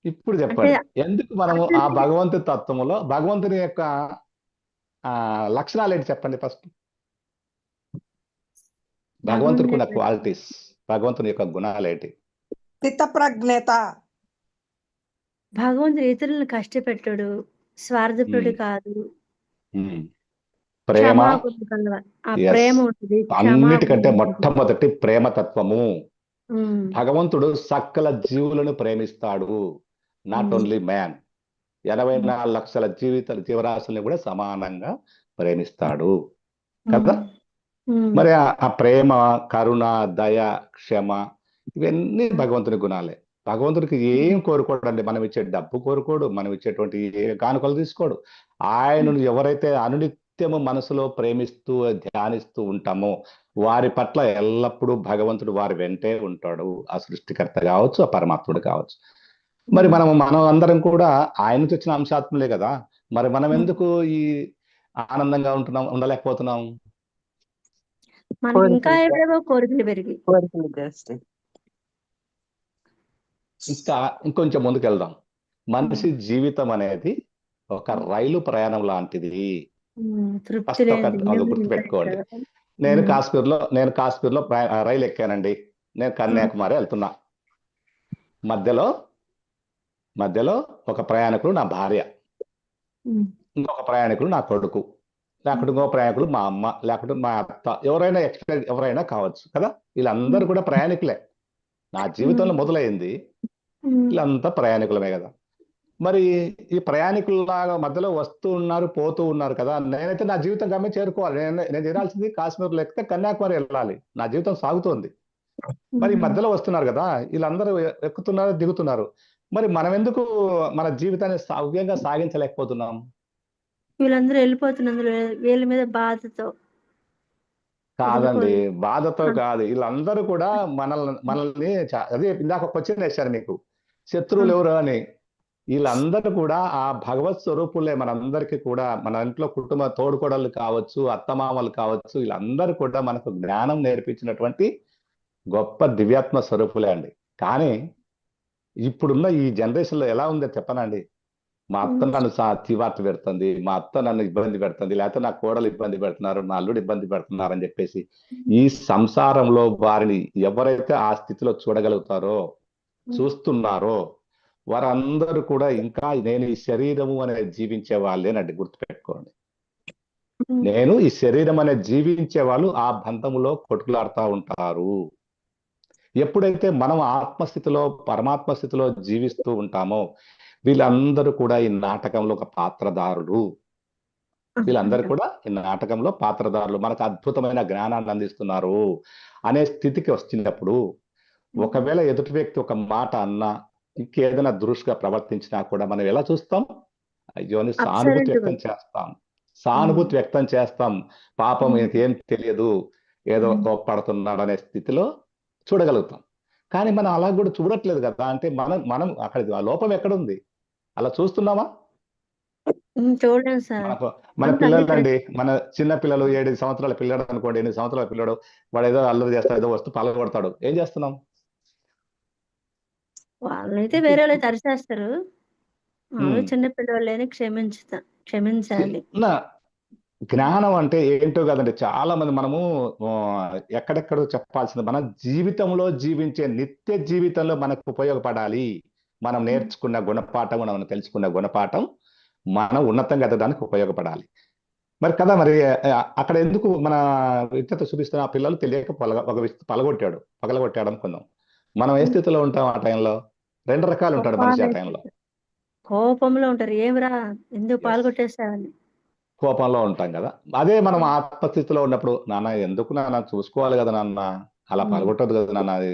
ఇప్పుడు చెప్పండి, ఎందుకు మనము ఆ భగవంతు తత్వంలో భగవంతుని యొక్క లక్షణాలు ఏంటి చెప్పండి ఫస్ట్. భగవంతుడికి ఉన్న క్వాలిటీస్, భగవంతుని యొక్క గుణాలు ఏంటి? స్థితప్రజ్ఞత. భగవంతుడు ఇతరులను కష్టపెట్టాడు, స్వార్థపరుడు కాదు, ప్రేమ, ప్రేమ ఉంటుంది. అన్నిటికంటే మొట్టమొదటి ప్రేమతత్వము. భగవంతుడు సకల జీవులను ప్రేమిస్తాడు, నాట్ ఓన్లీ మ్యాన్. 84 లక్షల జీవరాశుల్ని కూడా సమానంగా ప్రేమిస్తాడు కదా. మరి ఆ ప్రేమ, కరుణ, దయ, క్షమ ఇవన్నీ భగవంతుని గుణాలే. భగవంతుడికి ఏం కోరుకోడండి, మనం ఇచ్చే డబ్బు కోరుకోడు, మనం ఇచ్చేటువంటి ఏ కానుకలు తీసుకోడు. ఆయనను ఎవరైతే నిత్యము మనసులో ప్రేమిస్తూ ధ్యానిస్తూ ఉంటామో వారి పట్ల ఎల్లప్పుడూ భగవంతుడు వారి వెంటే ఉంటాడు. ఆ సృష్టికర్త కావచ్చు, ఆ పరమాత్ముడు కావచ్చు. మరి మనం అందరం కూడా ఆయన నుంచి వచ్చిన అంశాత్ములే కదా. మరి మనం ఎందుకు ఈ ఆనందంగా ఉండలేకపోతున్నాం? మనకి ఇంకా కోరికలు ఏవేవో కోరికలు పెరిగి కోరికలు చేస్తే ఇంకొంచెం ముందుకెళ్దాం. మనిషి జీవితం అనేది ఒక రైలు ప్రయాణం లాంటిది. తృప్తి ఫస్ట్ లేనిది ఒక ఏమీ గుర్తుపెట్టుకోండి. లేదు. నేను కాశ్మీర్లో రైలు ఎక్కానండి. నేను కన్యాకుమారి వెళ్తున్నా. మధ్యలో ఒక ప్రయాణికుడు నా భార్య, ఇంకొక ప్రయాణికుడు నా కొడుకు, లేకపోతే ఇంకో ప్రయాణికుడు మా అమ్మ, లేకపోతే మా అత్త, ఎవరైనా కావచ్చు కదా. వీళ్ళందరూ కూడా ప్రయాణికులే. నా జీవితంలో మొదలైంది వీళ్ళంతా ప్రయాణికులమే కదా. మరి ఈ ప్రయాణికుల్లాగా మధ్యలో వస్తూ ఉన్నారు, పోతూ ఉన్నారు కదా. నేనైతే నా జీవితం గమ్యం చేరుకోవాలి. నేను చేరాల్సింది కాశ్మీర్లో ఎక్కితే కన్యాకుమారి వెళ్ళాలి. నా జీవితం సాగుతోంది. మరి ఈ మధ్యలో వస్తున్నారు కదా, వీళ్ళందరూ ఎక్కుతున్నారు, దిగుతున్నారు. మరి మనం ఎందుకు మన జీవితాన్ని సవ్యంగా సాగించలేకపోతున్నాం? వీళ్ళందరూ వెళ్ళిపోతున్నందులో వీళ్ళ మీద బాధతో కాదండి, బాధతో కాదు. వీళ్ళందరూ కూడా మనల్ని అదే ఇందాక క్వశ్చన్ వేశారు మీకు, శత్రువులు ఎవరు అని. వీళ్ళందరూ కూడా ఆ భగవత్ స్వరూపులే. మనందరికీ కూడా మన ఇంట్లో కుటుంబ తోడుకోడళ్ళు కావచ్చు, అత్తమామలు కావచ్చు, వీళ్ళందరూ కూడా మనకు జ్ఞానం నేర్పించినటువంటి గొప్ప దివ్యాత్మ స్వరూపులే అండి. కానీ ఇప్పుడున్న ఈ జనరేషన్ లో ఎలా ఉందో చెప్పనండి. మా అత్త నన్ను చివార్త పెడుతుంది, మా అత్త నన్ను ఇబ్బంది పెడుతుంది, లేకపోతే నా కోడలు ఇబ్బంది పెడుతున్నారు, నా అల్లుడు ఇబ్బంది పెడుతున్నారు అని చెప్పేసి ఈ సంసారంలో వారిని ఎవరైతే ఆ స్థితిలో చూడగలుగుతారో, చూస్తున్నారో, వారందరూ కూడా ఇంకా నేను ఈ శరీరము అనేది జీవించే వాళ్ళేనండి. గుర్తుపెట్టుకోండి, నేను ఈ శరీరం అనేది జీవించే వాళ్ళు ఆ బంధములో కొట్టులాడుతూ ఉంటారు. ఎప్పుడైతే మనం ఆత్మస్థితిలో పరమాత్మ స్థితిలో జీవిస్తూ ఉంటామో వీళ్ళందరూ కూడా ఈ నాటకంలో ఒక పాత్రదారులు. వీళ్ళందరూ కూడా ఈ నాటకంలో పాత్రదారులు, మనకు అద్భుతమైన జ్ఞానాన్ని అందిస్తున్నారు అనే స్థితికి వచ్చినప్పుడు, ఒకవేళ ఎదుటి వ్యక్తి ఒక మాట అన్నా, ఇంకేదైనా దురుసుగా ప్రవర్తించినా కూడా మనం ఎలా చూస్తాం? అయ్యో అని సానుభూతి వ్యక్తం చేస్తాం. పాపం ఏం తెలియదు, ఏదో కోప్పడుతున్నాడు అనే స్థితిలో చూడగలుగుతాం. కానీ మనం అలా కూడా చూడట్లేదు కదా. అంటే మనం అక్కడ లోపం ఎక్కడుంది? అలా చూస్తున్నామా? చూడండి సార్, మన పిల్లలండి, మన చిన్న పిల్లలు 7 సంవత్సరాల పిల్లడు అనుకోండి, 8 సంవత్సరాల పిల్లడు, వాడు ఏదో అల్లరి చేస్తాడు, ఏదో వస్తూ పలగొడతాడు. ఏం చేస్తున్నాం? వాళ్ళైతే వేరే వాళ్ళు తరిచేస్తారు. చిన్న పిల్లలని క్షమించాలి. జ్ఞానం అంటే ఏంటో కదండి. చాలా మంది మనము ఎక్కడెక్కడో చెప్పాల్సింది, మన జీవితంలో జీవించే నిత్య జీవితంలో మనకు ఉపయోగపడాలి. మనం నేర్చుకున్న గుణపాఠం, మనం తెలుసుకున్న గుణపాఠం మనం ఉన్నతంగా ఎదగడానికి ఉపయోగపడాలి. మరి కదా, మరి అక్కడ ఎందుకు మన విద్యత చూపిస్తున్న ఆ పిల్లలు తెలియక పగలగొట్టాడు అనుకుందాం. మనం ఏ స్థితిలో ఉంటాం ఆ టైంలో? 2 రకాలు ఉంటాడు మనిషి ఆ టైంలో. కోపంలో ఉంటారు, ఏమిరా ఎందుకు పాల్గొట్టేసావని. కోపంలో ఉంటాం కదా. అదే మనం ఆత్మస్థితిలో ఉన్నప్పుడు, నాన్న ఎందుకు నాన్న, చూసుకోవాలి కదా నాన్న, అలా పలగొట్టదు కదా నాన్న, అది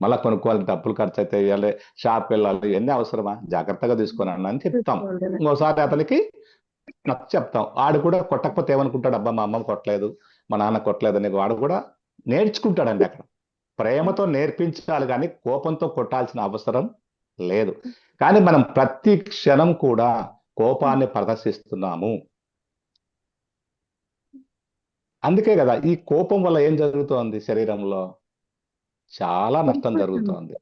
మళ్ళా కొనుక్కోవాలి, డబ్బులు ఖర్చు అయితే, ఇవ్వాలి, షాప్ వెళ్ళాలి, ఎన్ని అవసరమా, జాగ్రత్తగా తీసుకున్నాను అని చెప్తాం. ఇంకోసారి అతనికి నచ్చ చెప్తాం. ఆడు కూడా కొట్టకపోతే ఏమనుకుంటాడు, అబ్బా మా అమ్మ కొట్టలేదు, మా నాన్న కొట్టలేదు అని వాడు కూడా నేర్చుకుంటాడండి. అక్కడ ప్రేమతో నేర్పించాలి కానీ కోపంతో కొట్టాల్సిన అవసరం లేదు. కానీ మనం ప్రతి క్షణం కూడా కోపాన్ని ప్రదర్శిస్తున్నాము. అందుకే కదా ఈ కోపం వల్ల ఏం జరుగుతోంది? శరీరంలో చాలా నష్టం జరుగుతోంది.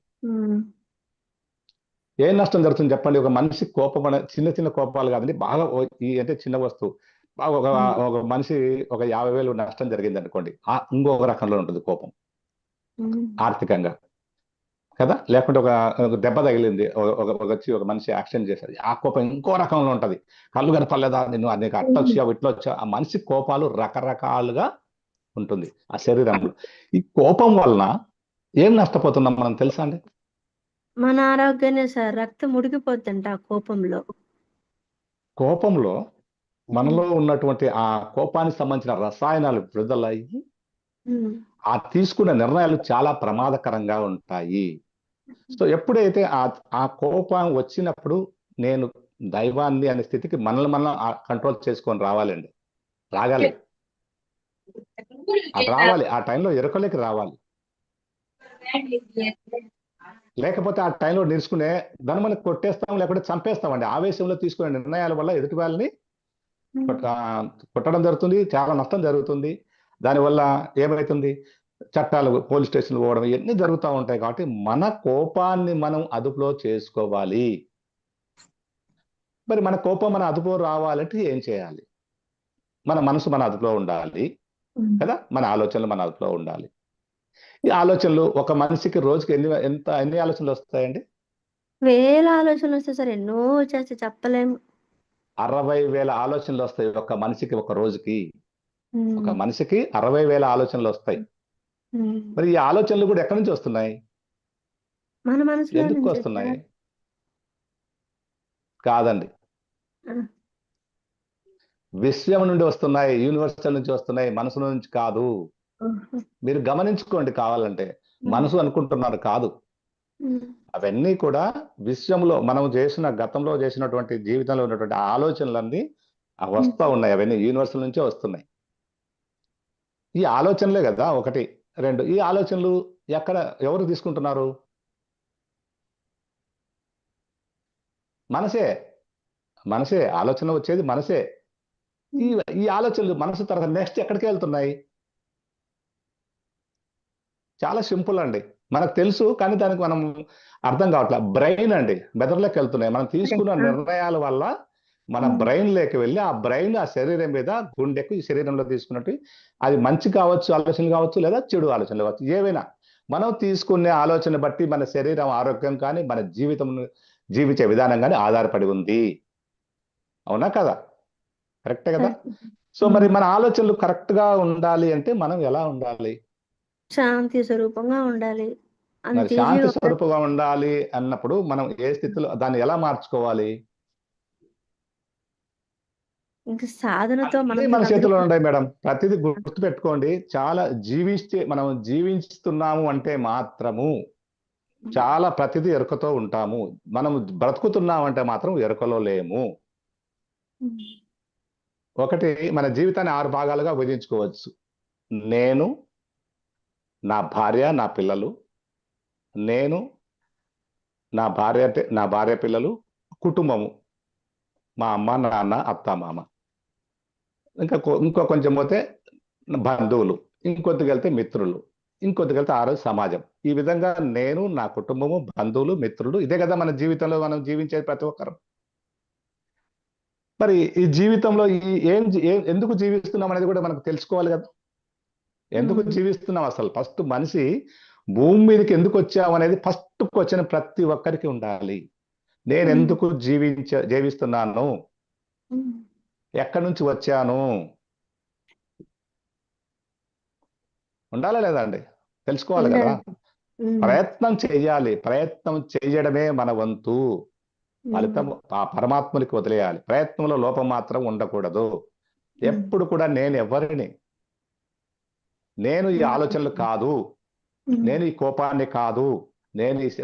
ఏం నష్టం జరుగుతుంది చెప్పండి? ఒక మనిషి కోపం అనే చిన్న కోపాలు కాదండి, బాగా అంటే చిన్న వస్తువు, ఒక మనిషి ఒక 50,000 నష్టం జరిగింది అనుకోండి, ఇంకొక రకంలో ఉంటుంది కోపం ఆర్థికంగా కదా. లేకుంటే ఒక దెబ్బ తగిలింది, ఒక మనిషి యాక్సిడెంట్ చేశాడు, ఆ కోపం ఇంకో రకంలో ఉంటది. కళ్ళు కనపడలేదా నిన్ను, నీకు అట్లొచ్చావు ఇట్లొచ్చావు. ఆ మనిషి కోపాలు రకరకాలుగా ఉంటుంది ఆ శరీరంలో. ఈ కోపం వలన ఏం నష్టపోతున్నాం మనం తెలుసా అండి? మన ఆరోగ్యాన్ని సార్, రక్తం ఉడికిపోతుంట ఆ కోపంలో మనలో ఉన్నటువంటి ఆ కోపానికి సంబంధించిన రసాయనాలు విడుదలయ్యి ఆ తీసుకున్న నిర్ణయాలు చాలా ప్రమాదకరంగా ఉంటాయి. సో ఎప్పుడైతే ఆ కోపం వచ్చినప్పుడు నేను దైవాన్ని అనే స్థితికి మనల్ని మనం కంట్రోల్ చేసుకొని రావాలండి. రాగాలి, అది రావాలి, ఆ టైంలో ఎరుకలోకి రావాలి. లేకపోతే ఆ టైంలో నేర్చుకునే దాన్ని మనం కొట్టేస్తాం, లేకపోతే చంపేస్తామండి. ఆవేశంలో తీసుకునే నిర్ణయాల వల్ల ఎదుటి వాళ్ళని కొట్టడం జరుగుతుంది, చాలా నష్టం జరుగుతుంది. దానివల్ల ఏమవుతుంది, చట్టాలు, పోలీస్ స్టేషన్ పోవడం, ఇవన్నీ జరుగుతూ ఉంటాయి. కాబట్టి మన కోపాన్ని మనం అదుపులో చేసుకోవాలి. మరి మన కోపం మన అదుపులో రావాలంటే ఏం చేయాలి? మన మనసు మన అదుపులో ఉండాలి కదా, మన ఆలోచనలు మన అదుపులో ఉండాలి. ఈ ఆలోచనలు ఒక మనిషికి రోజుకి ఎన్ని ఆలోచనలు వస్తాయండి? వేల ఆలోచనలు వస్తాయి సార్, ఎన్నో వచ్చేసి చెప్పలేము. 60,000 ఆలోచనలు వస్తాయి ఒక మనిషికి, ఒక రోజుకి. ఉమ్, ఒక మనిషికి 60,000 ఆలోచనలు వస్తాయి. ఉమ్. మరి ఈ ఆలోచనలు కూడా ఎక్కడి నుంచి వస్తున్నాయి? మన మనసులో ఎందుకు నుంచి వస్తున్నాయి? సార్. కాదండి, ఆ, విశ్వం నుండి వస్తున్నాయి, యూనివర్సల్ నుంచి వస్తున్నాయి, మనసు నుంచి కాదు. ఓహో. మీరు గమనించుకోండి కావాలంటే. మనసు అనుకుంటున్నారు కాదు, ఉమ్, అవన్నీ కూడా విశ్వంలో మనం చేసిన, గతంలో చేసినటువంటి జీవితంలో ఉన్నటువంటి ఆలోచనలన్నీ వస్తా ఉన్నాయి. అవన్నీ యూనివర్సల్ నుంచే వస్తున్నాయి. ఈ ఆలోచనలే కదా, ఒకటి. రెండు, ఈ ఆలోచనలు ఎవరు తీసుకుంటున్నారు? మనసే. మనసే ఆలోచన వచ్చేది, మనసే. ఈ ఈ ఆలోచనలు మనసు తర్వాత నెక్స్ట్ ఎక్కడికి వెళ్తున్నాయి? చాలా సింపుల్ అండి, మనకు తెలుసు కానీ దానికి మనం అర్థం కావట్లేదు. బ్రెయిన్ అండి, మెదడులోకి వెళ్తున్నాయి. మనం తీసుకున్న నిర్ణయాల వల్ల మన బ్రెయిన్ లోకి వెళ్ళి, ఆ బ్రెయిన్ ఆ శరీరం మీద, గుండెకు, ఈ శరీరంలో తీసుకున్నట్టు, అది మంచి కావచ్చు, ఆలోచనలు కావచ్చు, లేదా చెడు ఆలోచనలు కావచ్చు, ఏవైనా మనం తీసుకునే ఆలోచన బట్టి మన శరీరం ఆరోగ్యం కానీ, మన జీవితం జీవించే విధానం కానీ ఆధారపడి ఉంది. అవునా కదా? కరెక్టే కదా? సో మరి మన ఆలోచనలు కరెక్ట్ గా ఉండాలి అంటే మనం ఎలా ఉండాలి? శాంతి స్వరూపంగా ఉండాలి. మరి అంత శాంతి ఈజీగా స్వరూపంగా ఉండాలి అన్నప్పుడు మనం ఏ స్థితిలో దాన్ని ఎలా మార్చుకోవాలి? ఇంకా సాధనతో అన్నీ మన చేతిలో ఉన్నాయి మేడం. ప్రతిదీ గుర్తు పెట్టుకోండి. చాలా మనం జీవిస్తున్నాము అంటే మాత్రము చాలా ప్రతిదీ ఎరుకతో ఉంటాము. మనం బ్రతుకుతున్నాం అంటే మాత్రం ఎరుకలో లేము. ఒకటి, మన జీవితాన్ని 6 భాగాలుగా విభజించుకోవచ్చు. నేను, నా భార్య, నా పిల్లలు. నేను, నా భార్య పిల్లలు, కుటుంబము, మా అమ్మ, నాన్న, అత్త, మామ. ఇంకో కొంచెం పోతే బంధువులు, ఇంకొద్దిగా వెళ్తే మిత్రులు, ఇంకొద్దిగా వెళ్తే 6 సమాజం. ఈ విధంగా నేను, నా కుటుంబము, బంధువులు, మిత్రులు, ఇదే కదా మన జీవితంలో మనం జీవించేది ప్రతి ఒక్కరు. మరి ఈ జీవితంలో ఎందుకు జీవిస్తున్నాం అనేది కూడా మనకు తెలుసుకోవాలి కదా. ఎందుకు జీవిస్తున్నాం అసలు? ఫస్ట్ మనిషి భూమి మీదకి ఎందుకు వచ్చాం అనేది ఫస్ట్ క్వశ్చన్ ప్రతి ఒక్కరికి ఉండాలి. నేను ఎందుకు జీవిస్తున్నాను? ఎక్కడి నుంచి వచ్చాను? ఉండాలా లేదా అండి? తెలుసుకోవాలి కదా. ప్రయత్నం చేయాలి. ప్రయత్నం చేయడమే మన వంతు. ఫలితం ఆ పరమాత్మనికి వదిలేయాలి. ప్రయత్నంలో లోపం మాత్రం ఉండకూడదు. ఎప్పుడు కూడా నేను ఈ ఆలోచనలు కాదు, నేను ఈ కోపాన్ని కాదు,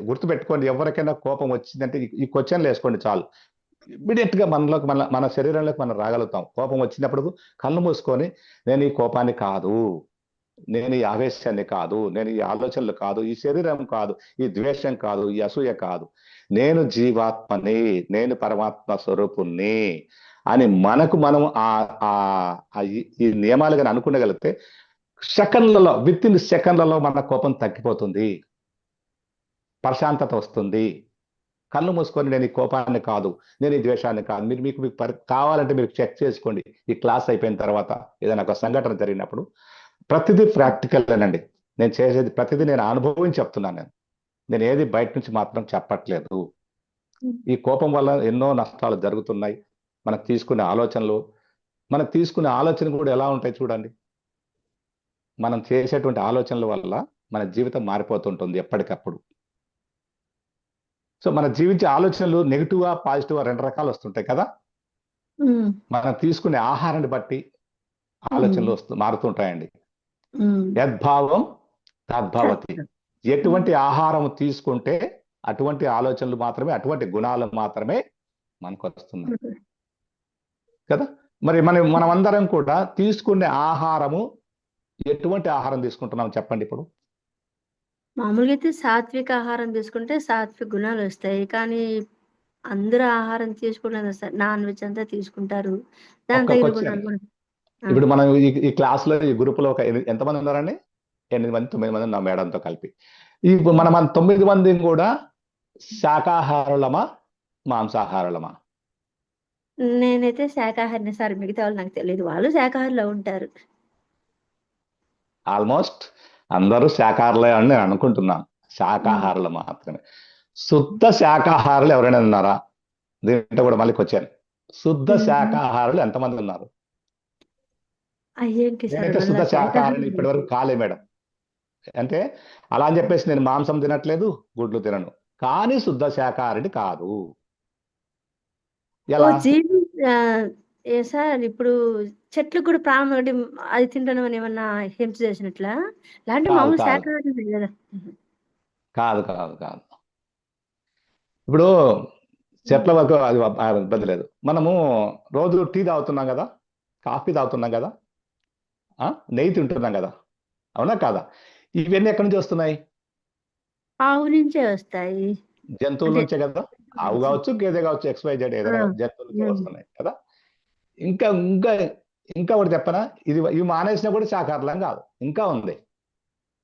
గుర్తుపెట్టుకోండి. ఎవరికైనా కోపం వచ్చిందంటే ఈ క్వశ్చన్లు వేసుకోండి చాలు. ఇమ్మీడియట్ గా మన శరీరంలోకి మనం రాగలుగుతాం. కోపం వచ్చినప్పుడు కళ్ళు మూసుకొని, నేను ఈ కోపాన్ని కాదు, నేను ఈ ఆవేశాన్ని కాదు, నేను ఈ ఆలోచనలు కాదు, ఈ శరీరం కాదు, ఈ ద్వేషం కాదు, ఈ అసూయ కాదు, నేను జీవాత్మని, నేను పరమాత్మ స్వరూపుణ్ణి అని మనకు మనం ఈ నియమాలు కానీ అనుకునగలిగితే సెకండ్లలో, విత్ ఇన్ సెకండ్లలో మన కోపం తగ్గిపోతుంది, ప్రశాంతత వస్తుంది. కళ్ళు మూసుకొని నేను ఈ కోపాన్ని కాదు, నేను ఈ ద్వేషాన్ని కాదు. మీకు కావాలంటే మీరు చెక్ చేసుకోండి. ఈ క్లాస్ అయిపోయిన తర్వాత ఏదైనా ఒక సంఘటన జరిగినప్పుడు ప్రతిదీ ప్రాక్టికల్ అనండి. నేను చేసేది ప్రతిదీ నేను అనుభవించి చెప్తున్నాను. నేను ఏది బయట నుంచి మాత్రం చెప్పట్లేదు. ఈ కోపం వల్ల ఎన్నో నష్టాలు జరుగుతున్నాయి. మనకు తీసుకునే ఆలోచన కూడా ఎలా ఉంటాయి చూడండి. మనం చేసేటువంటి ఆలోచనల వల్ల మన జీవితం మారిపోతుంటుంది ఎప్పటికప్పుడు. సో మన జీవించే ఆలోచనలు నెగిటివా, పాజిటివా 2 రకాలు వస్తుంటాయి కదా. మనం తీసుకునే ఆహారాన్ని బట్టి ఆలోచనలు మారుతుంటాయండి. యద్భావం తద్భవతి. ఎటువంటి ఆహారం తీసుకుంటే అటువంటి ఆలోచనలు మాత్రమే, అటువంటి గుణాలు మాత్రమే మనకు వస్తున్నాయి కదా. మరి మనమందరం కూడా తీసుకునే ఆహారము ఎటువంటి ఆహారం తీసుకుంటున్నాం చెప్పండి ఇప్పుడు? మామూలుగా అయితే సాత్విక ఆహారం తీసుకుంటే సాత్విక గుణాలు వస్తాయి. కానీ అందరూ ఆహారం తీసుకున్నది నాన్ వెజ్ అంతా తీసుకుంటారు. దానికి ఒక్క తగిన క్వశ్చన్. గుణాలు కూడా. ఆ! ఇప్పుడు మనం ఈ క్లాస్లో ఈ గ్రూపులో ఒక ఎంతమంది ఉన్నారండి? 8 మంది 9 మంది నా మేడంతో కలిపి. ఇప్పుడు హ్మ్. మనం 9 మంది కూడా శాకాహారులమా మాంసాహారులమా? నేనైతే శాకాహారిని సార్. మిగతా వాళ్ళు నాకు తెలీదు. వాళ్ళు శాకాహారులో ఉంటారు. ఆల్మోస్ట్ అందరూ శాకాహారులే అని నేను అనుకుంటున్నాను. హ్మ్. శాకాహారులు మాత్రమే. శుద్ధ శాకాహారులు ఎవరైనా ఉన్నారా? దీంట్లో కూడా మళ్ళీ వచ్చాను. శుద్ధ హ్మ్. శాకాహారులు ఎంతమంది ఉన్నారు? అయ్యేంటి సార్ నేనైతే మళ్ళా శుద్ధ శాకాహారిని శాకాహారం ఇప్పటి వరకు కాలే మేడం. అంటే అలా అని చెప్పేసి నేను మాంసం తినట్లేదు, గుడ్లు తినను. కానీ శుద్ధ శాకాహారిని కాదు. ఎలా? జీవి ఏ సార్ ఇప్పుడు చెట్లకు కూడా ప్రాణం ఒకటి అది తింటాను అని ఏమన్నా హింస చేసినట్లా? లేదంటే కాదు మామూలు కాదు శాకాహారమే కదా? కాదు కాదు కాదు. ఇప్పుడు చెట్ల వరకు అది ఇబ్బంది లేదు. మనము రోజు టీ తాగుతున్నాం కదా, కాఫీ తాగుతున్నాం కదా, నెయ్యి తింటున్నాం కదా, అవునా కాదా? ఇవన్నీ ఎక్కడి నుంచి వస్తున్నాయి? ఆవు నుంచే వస్తాయి. జంతువుల అంటే నుంచే కదా. ఆవు కావచ్చు, గేదె కావచ్చు, XYZ ఆ! ఏదైనా జంతువుల నుంచే హ్మ్. వస్తున్నాయి కదా. ఇంకా ఇంకా ఇంకా ఒకటి చెప్పనా, ఇవి మానేసినా కూడా శాకాహారులం కాదు, ఇంకా ఉంది.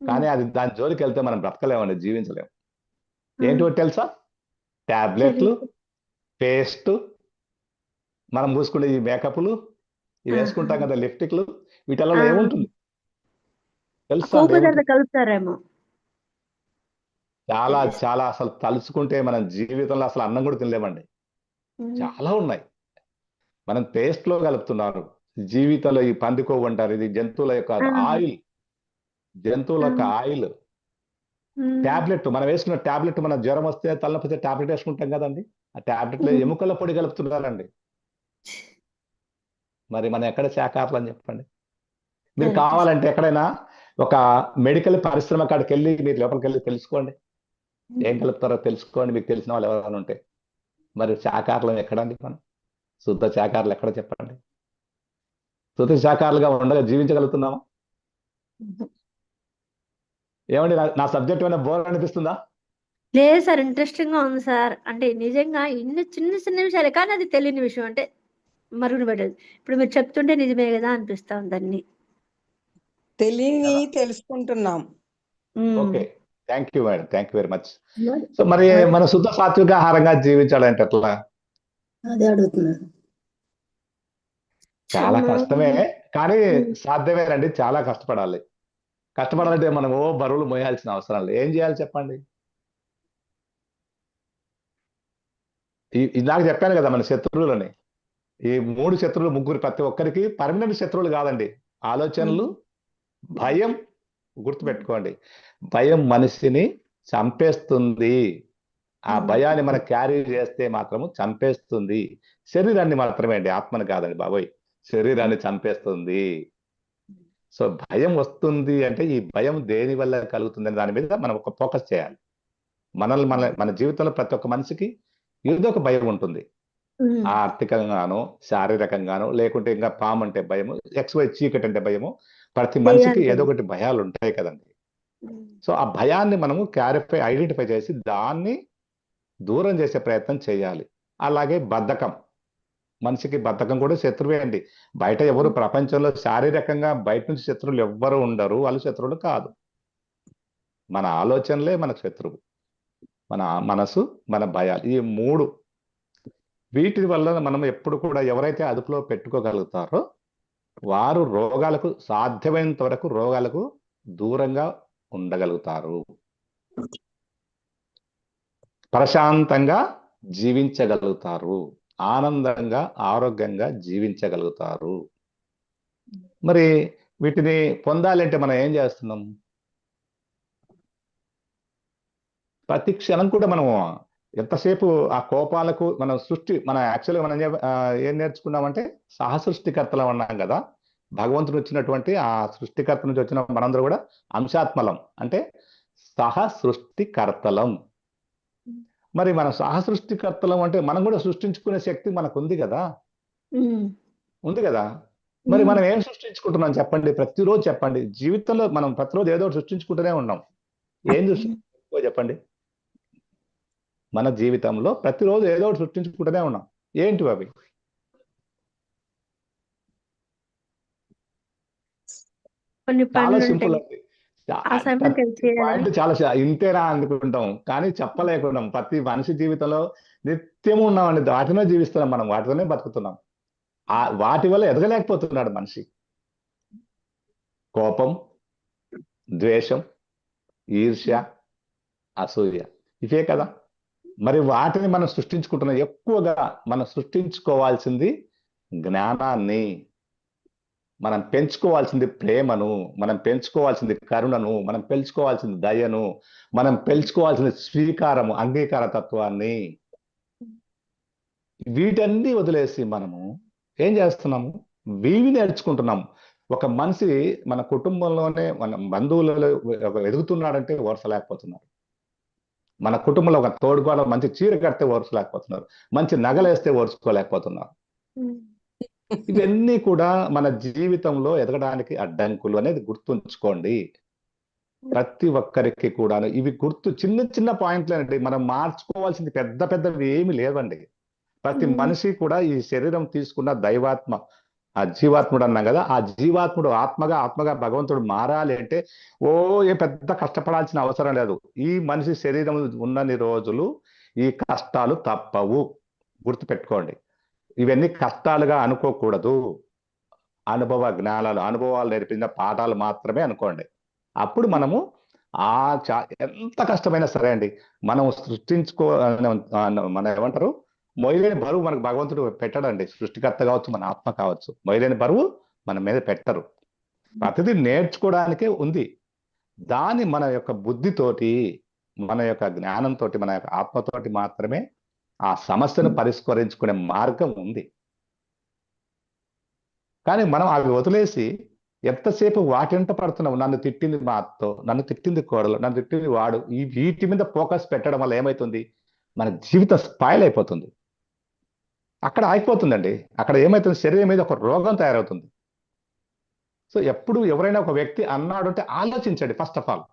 కానీ అది దాని జోలికి వెళ్తే మనం బ్రతకలేమండి, జీవించలేము. ఏంటి ఒకటి తెలుసా? టాబ్లెట్లు, తెలీదు. పేస్ట్, మనం పూసుకునే ఈ మేకప్లు, ఇవి వేసుకుంటాం కదా, లిప్టిక్లు, వీటిల్లో ఆ! ఏముంటుంది తెలుసా కొవ్వు అండి? పదార్థం ఏముంటుంది? కలుపుతారేమో. చాలా తెలీదు. చాలా అసలు తలుచుకుంటే మనం జీవితంలో అసలు అన్నం కూడా తినలేమండి. హ్మ్. చాలా ఉన్నాయి. మనం పేస్ట్ లో కలుపుతున్నారు. జీవితంలో ఈ పంది కొవ్వు అంటారు, ఇది జంతువుల యొక్క ఆ! ఆయిల్, జంతువుల ఆ! యొక్క ఆయిల్. హ్మ్. టాబ్లెట్, మనం వేసుకున్న టాబ్లెట్, మన జ్వరం వస్తే తలనొప్పి వస్తే టాబ్లెట్ వేసుకుంటాం కదండి. ఆ టాబ్లెట్లో హ్మ్. ఎముకల పొడి కలుపుతున్నారండి. మరి మనం ఎక్కడ శాకాహారులు అని చెప్పండి? మీరు కరెక్టే సార్. కావాలంటే ఎక్కడైనా ఒక మెడికల్ పరిశ్రమ కాడికి వెళ్ళి మీరు లోపలికి వెళ్ళి తెలుసుకోండి, ఏం హ్మ్. కలుపుతారో తెలుసుకోండి, మీకు తెలిసిన వాళ్ళు ఎవరైనా ఉంటే. మరి శాకాహారులు ఎక్కడండి మనం? శుద్ధ శాకాహారులు ఎక్కడ చెప్పండి? శుద్ధ శాకాహారులుగా ఉండగా జీవించగలుగుతున్నామా? హుహు. ఏమండి, నా సబ్జెక్ట్ ఏమైనా బోర్ అనిపిస్తుందా? లేదు సార్. ఇంట్రెస్టింగ్‌గా ఉంది సార్. అంటే నిజంగా ఇన్ని చిన్న చిన్న విషయాలే కానీ అది తెలియని విషయం. అంటే మరుగున పడేది. ఇప్పుడు మీరు చెప్తుంటే నిజమే గదా అనిపిస్తా ఉంది అన్నీ. తెలియని కదా. తెలుసుకుంటున్నాం. హ్మ్. Okay. Thank you madam, thank you very much. మరి సో మరి అదే మన శుద్ధ సాత్విక ఆహారంగా జీవించాలంటే ఎట్లా? అదే అడుగుతున్నాను. చాలా అమ్మో! కష్టమే, కానీ హ్మ్. సాధ్యమేనండి. చాలా కష్టపడాలి. కష్టపడాలంటే మనం బరువులు మోయాల్సిన అవసరం లేదు. ఏం చేయాలి చెప్పండి? ఇందాక చెప్పాను కదా మన శత్రువులని. ఈ 3 శత్రువులు, ముగ్గురు, ప్రతి ఒక్కరికి పర్మనెంట్ శత్రువులు కాదండి. ఆలోచనలు, హ్మ్. భయం, గుర్తుపెట్టుకోండి. భయం మనిషిని చంపేస్తుంది. ఆ హ్మ్. భయాన్ని మనం క్యారీ చేస్తే మాత్రము చంపేస్తుంది. శరీరాన్ని మాత్రమే అండి, ఆత్మని కాదండి బాబోయ్. శరీరాన్ని చంపేస్తుంది. సో భయం వస్తుంది అంటే ఈ భయం దేని వల్ల కలుగుతుంది అనే దాని మీద మనం ఒక ఫోకస్ చేయాలి. మన జీవితంలో ప్రతి ఒక్క మనిషికి ఏదో ఒక భయం ఉంటుంది. హ్మ్. ఆర్థికంగానో, శారీరకంగానో, లేకుంటే ఇంకా పాము అంటే భయము, XY చీకటి అంటే భయము. ప్రతి మనిషికి దెయ్యాలు ఏదో భయం. ఒకటి భయాలు ఉంటాయి కదండి. హ్మ్. సో ఆ భయాన్ని మనము ఐడెంటిఫై చేసి దాన్ని దూరం చేసే ప్రయత్నం చేయాలి. అలాగే బద్ధకం. మనిషికి బద్ధకం కూడా శత్రువే అండి. బయట ఎవరు హ్మ్. ప్రపంచంలో శారీరకంగా బయట నుంచి శత్రువులు ఎవ్వరు ఉండరు. వాళ్ళు శత్రువులు కాదు. మన ఆలోచనలే మనకు శత్రువు. మన మనసు, మన భయాలు, ఈ 3 వీటి వల్ల మనం ఎప్పుడు కూడా ఎవరైతే అదుపులో పెట్టుకోగలుగుతారో వారు సాధ్యమైనంత వరకు రోగాలకు దూరంగా ఉండగలుగుతారు. ప్రశాంతంగా జీవించగలుగుతారు. ఆనందంగా, ఆరోగ్యంగా జీవించగలుగుతారు. మరి వీటిని పొందాలంటే మనం ఏం చేస్తున్నాం? ప్రతి క్షణం కూడా మనము ఎంతసేపు ఆ కోపాలకు మనం యాక్చువల్‌గా ఏం నేర్చుకున్నామంటే సహసృష్టికర్తలం అన్నాం కదా. భగవంతుడు వచ్చినటువంటి ఆ సృష్టికర్త నుంచి వచ్చిన మనందరూ కూడా అంశాత్మలం. అంటే సహసృష్టికర్తలం. మరి మన సహసృష్టికర్తలం అంటే మనం కూడా సృష్టించుకునే శక్తి మనకుంది కదా. హ్మ్. ఉంది కదా. మరి ఉమ్. మనం ఏం సృష్టించుకుంటున్నాం చెప్పండి, ప్రతిరోజు చెప్పండి. జీవితంలో మనం ప్రతిరోజు ఏదో ఒకటి సృష్టించుకుంటూనే ఉన్నాం. ఏం సృష్టించుకో చెప్పండి. మన జీవితంలో ప్రతిరోజు ఏదో ఒకటి సృష్టించుకుంటూనే ఉన్నాం. ఏంటి అవి? కొన్ని చాలా పనులు సింపుల్ ఉంటాయి, అండి. ఆ సమయానికి అది చేయాలని. పాయింట్ చాలా ఇంతేనా అనుకుంటాం, కానీ చెప్పలేకున్నాం. ప్రతి మనిషి జీవితంలో నిత్యం ఉన్నామండి, వాటినే జీవిస్తున్నాం, మనం వాటితోనే బతుకుతున్నాం. వాటి వల్ల ఎదగలేకపోతున్నాడు మనిషి. కోపం, ద్వేషం, ఈర్ష్య, అసూయ, ఇవే కదా. మరి వాటిని మనం సృష్టించుకుంటున్నాం. ఎక్కువగా మనం సృష్టించుకోవాల్సింది జ్ఞానాన్ని, మనం పెంచుకోవాల్సింది ప్రేమను, మనం పెంచుకోవాల్సింది కరుణను, మనం పెంచుకోవాల్సింది దయను, మనం పెంచుకోవాల్సింది స్వీకారము, అంగీకార తత్వాన్ని. వీటన్ని వదిలేసి మనము ఏం చేస్తున్నాము? వీవి నేర్చుకుంటున్నాము. ఒక మనిషి మన కుటుంబంలోనే, మన బంధువులలో ఎదుగుతున్నాడంటే ఓర్చలేకపోతున్నారు. మన కుటుంబంలో ఒక తోడుకోవడ మంచి చీర కడితే ఓర్చలేకపోతున్నారు, మంచి నగలేస్తే ఓర్చుకోలేకపోతున్నారు. ఇవన్నీ కూడా మన జీవితంలో ఎదగడానికి అడ్డంకులు అనేది గుర్తుంచుకోండి. ప్రతి ఒక్కరికి కూడాను ఇవి చిన్న చిన్న పాయింట్లేనండి. మనం మార్చుకోవాల్సింది పెద్ద పెద్దవి ఏమి లేవండి. ప్రతి మనిషి కూడా ఈ శరీరం తీసుకున్న దైవాత్మ, ఆ జీవాత్ముడు అన్నాం కదా, ఆ జీవాత్ముడు ఆత్మగా భగవంతుడు మారాలి అంటే ఏ పెద్ద కష్టపడాల్సిన అవసరం లేదు. ఈ మనిషి శరీరం ఉన్నన్ని రోజులు ఈ కష్టాలు తప్పవు, గుర్తుపెట్టుకోండి. ఇవన్నీ కష్టాలుగా అనుకోకూడదు. అనుభవాలు నేర్పిన పాఠాలు మాత్రమే అనుకోండి. అప్పుడు మనము ఎంత కష్టమైనా సరే అండి, మనం మన ఏమంటారు, మొయలేని బరువు మనకు భగవంతుడు పెట్టడండి. సృష్టికర్త కావచ్చు, మన ఆత్మ కావచ్చు, మొయలేని బరువు మన మీద పెట్టరు. ప్రతిదీ నేర్చుకోవడానికే ఉంది. దాన్ని మన యొక్క బుద్ధితోటి, మన యొక్క జ్ఞానంతో, మన యొక్క ఆత్మతోటి మాత్రమే ఆ సమస్యను పరిష్కరించుకునే మార్గం ఉంది. కానీ మనం అవి వదిలేసి ఎంతసేపు వాటింట పడుతున్నాం. నన్ను తిట్టింది మా అత్తో, నన్ను తిట్టింది కోడలు, నన్ను తిట్టింది వాడు, వీటి మీద ఫోకస్ పెట్టడం వల్ల ఏమవుతుంది? మన జీవితం స్పాయిల్ అయిపోతుంది. అక్కడ ఆగిపోతుందండి. అక్కడ ఏమవుతుంది? శరీరం మీద ఒక రోగం తయారవుతుంది. సో ఎప్పుడు ఎవరైనా ఒక వ్యక్తి అన్నాడు అంటే ఆలోచించండి. ఫస్ట్ ఆఫ్ ఆల్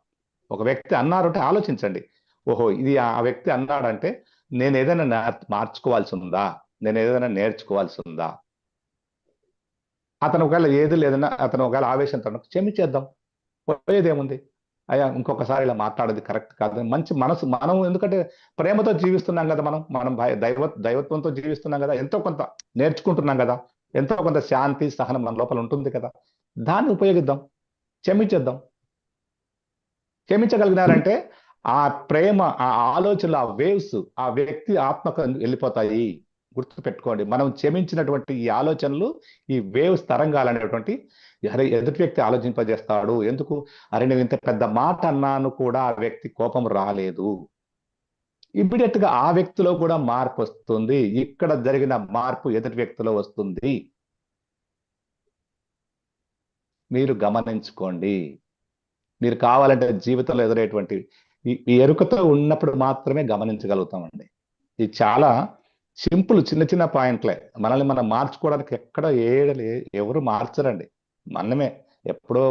ఒక వ్యక్తి అన్నారు అంటే ఆలోచించండి. ఓహో, ఇది ఆ వ్యక్తి అన్నాడంటే నేను ఏదైనా మార్చుకోవాల్సి ఉందా, నేను ఏదైనా నేర్చుకోవాల్సి ఉందా? అతను ఒకవేళ ఏది లేదన్నా, అతను ఒకవేళ ఆవేశంతో క్షమించేద్దాం, పోయేదేముంది? అయ్యా ఇంకొకసారి ఇలా మాట్లాడేది కరెక్ట్ కాదు. మంచి మనసు, మనం ఎందుకంటే ప్రేమతో జీవిస్తున్నాం కదా, మనం దైవత్వంతో జీవిస్తున్నాం కదా, ఎంతో కొంత నేర్చుకుంటున్నాం కదా, ఎంతో కొంత శాంతి సహనం మన లోపల ఉంటుంది కదా, దాన్ని ఉపయోగిద్దాం, క్షమించేద్దాం. క్షమించగలిగినారంటే ఆ ప్రేమ, ఆ ఆలోచనలు, ఆ వేవ్స్ ఆ వ్యక్తి ఆత్మకు వెళ్ళిపోతాయి. గుర్తు పెట్టుకోండి, మనం క్షమించినటువంటి ఈ ఆలోచనలు, ఈ వేవ్స్ తరంగాలనేటువంటి, అరే ఎదుటి వ్యక్తి ఆలోచింపజేస్తాడు. ఎందుకు? అరే నేను ఇంత పెద్ద మాట అన్నాను కూడా ఆ వ్యక్తి కోపం రాలేదు. ఇమ్మీడియట్ గా ఆ వ్యక్తిలో కూడా మార్పు వస్తుంది. ఇక్కడ జరిగిన మార్పు ఎదుటి వ్యక్తిలో వస్తుంది. మీరు గమనించుకోండి. మీరు కావాలంటే జీవితంలో ఎదురేటువంటి ఈ ఎరుకతో ఉన్నప్పుడు మాత్రమే గమనించగలుగుతామండి. ఇది చాలా సింపుల్, చిన్న చిన్న పాయింట్లే. మనల్ని మనం మార్చుకోవడానికి ఎక్కడ ఎవరు మార్చరండి, మనమే. ఎప్పుడో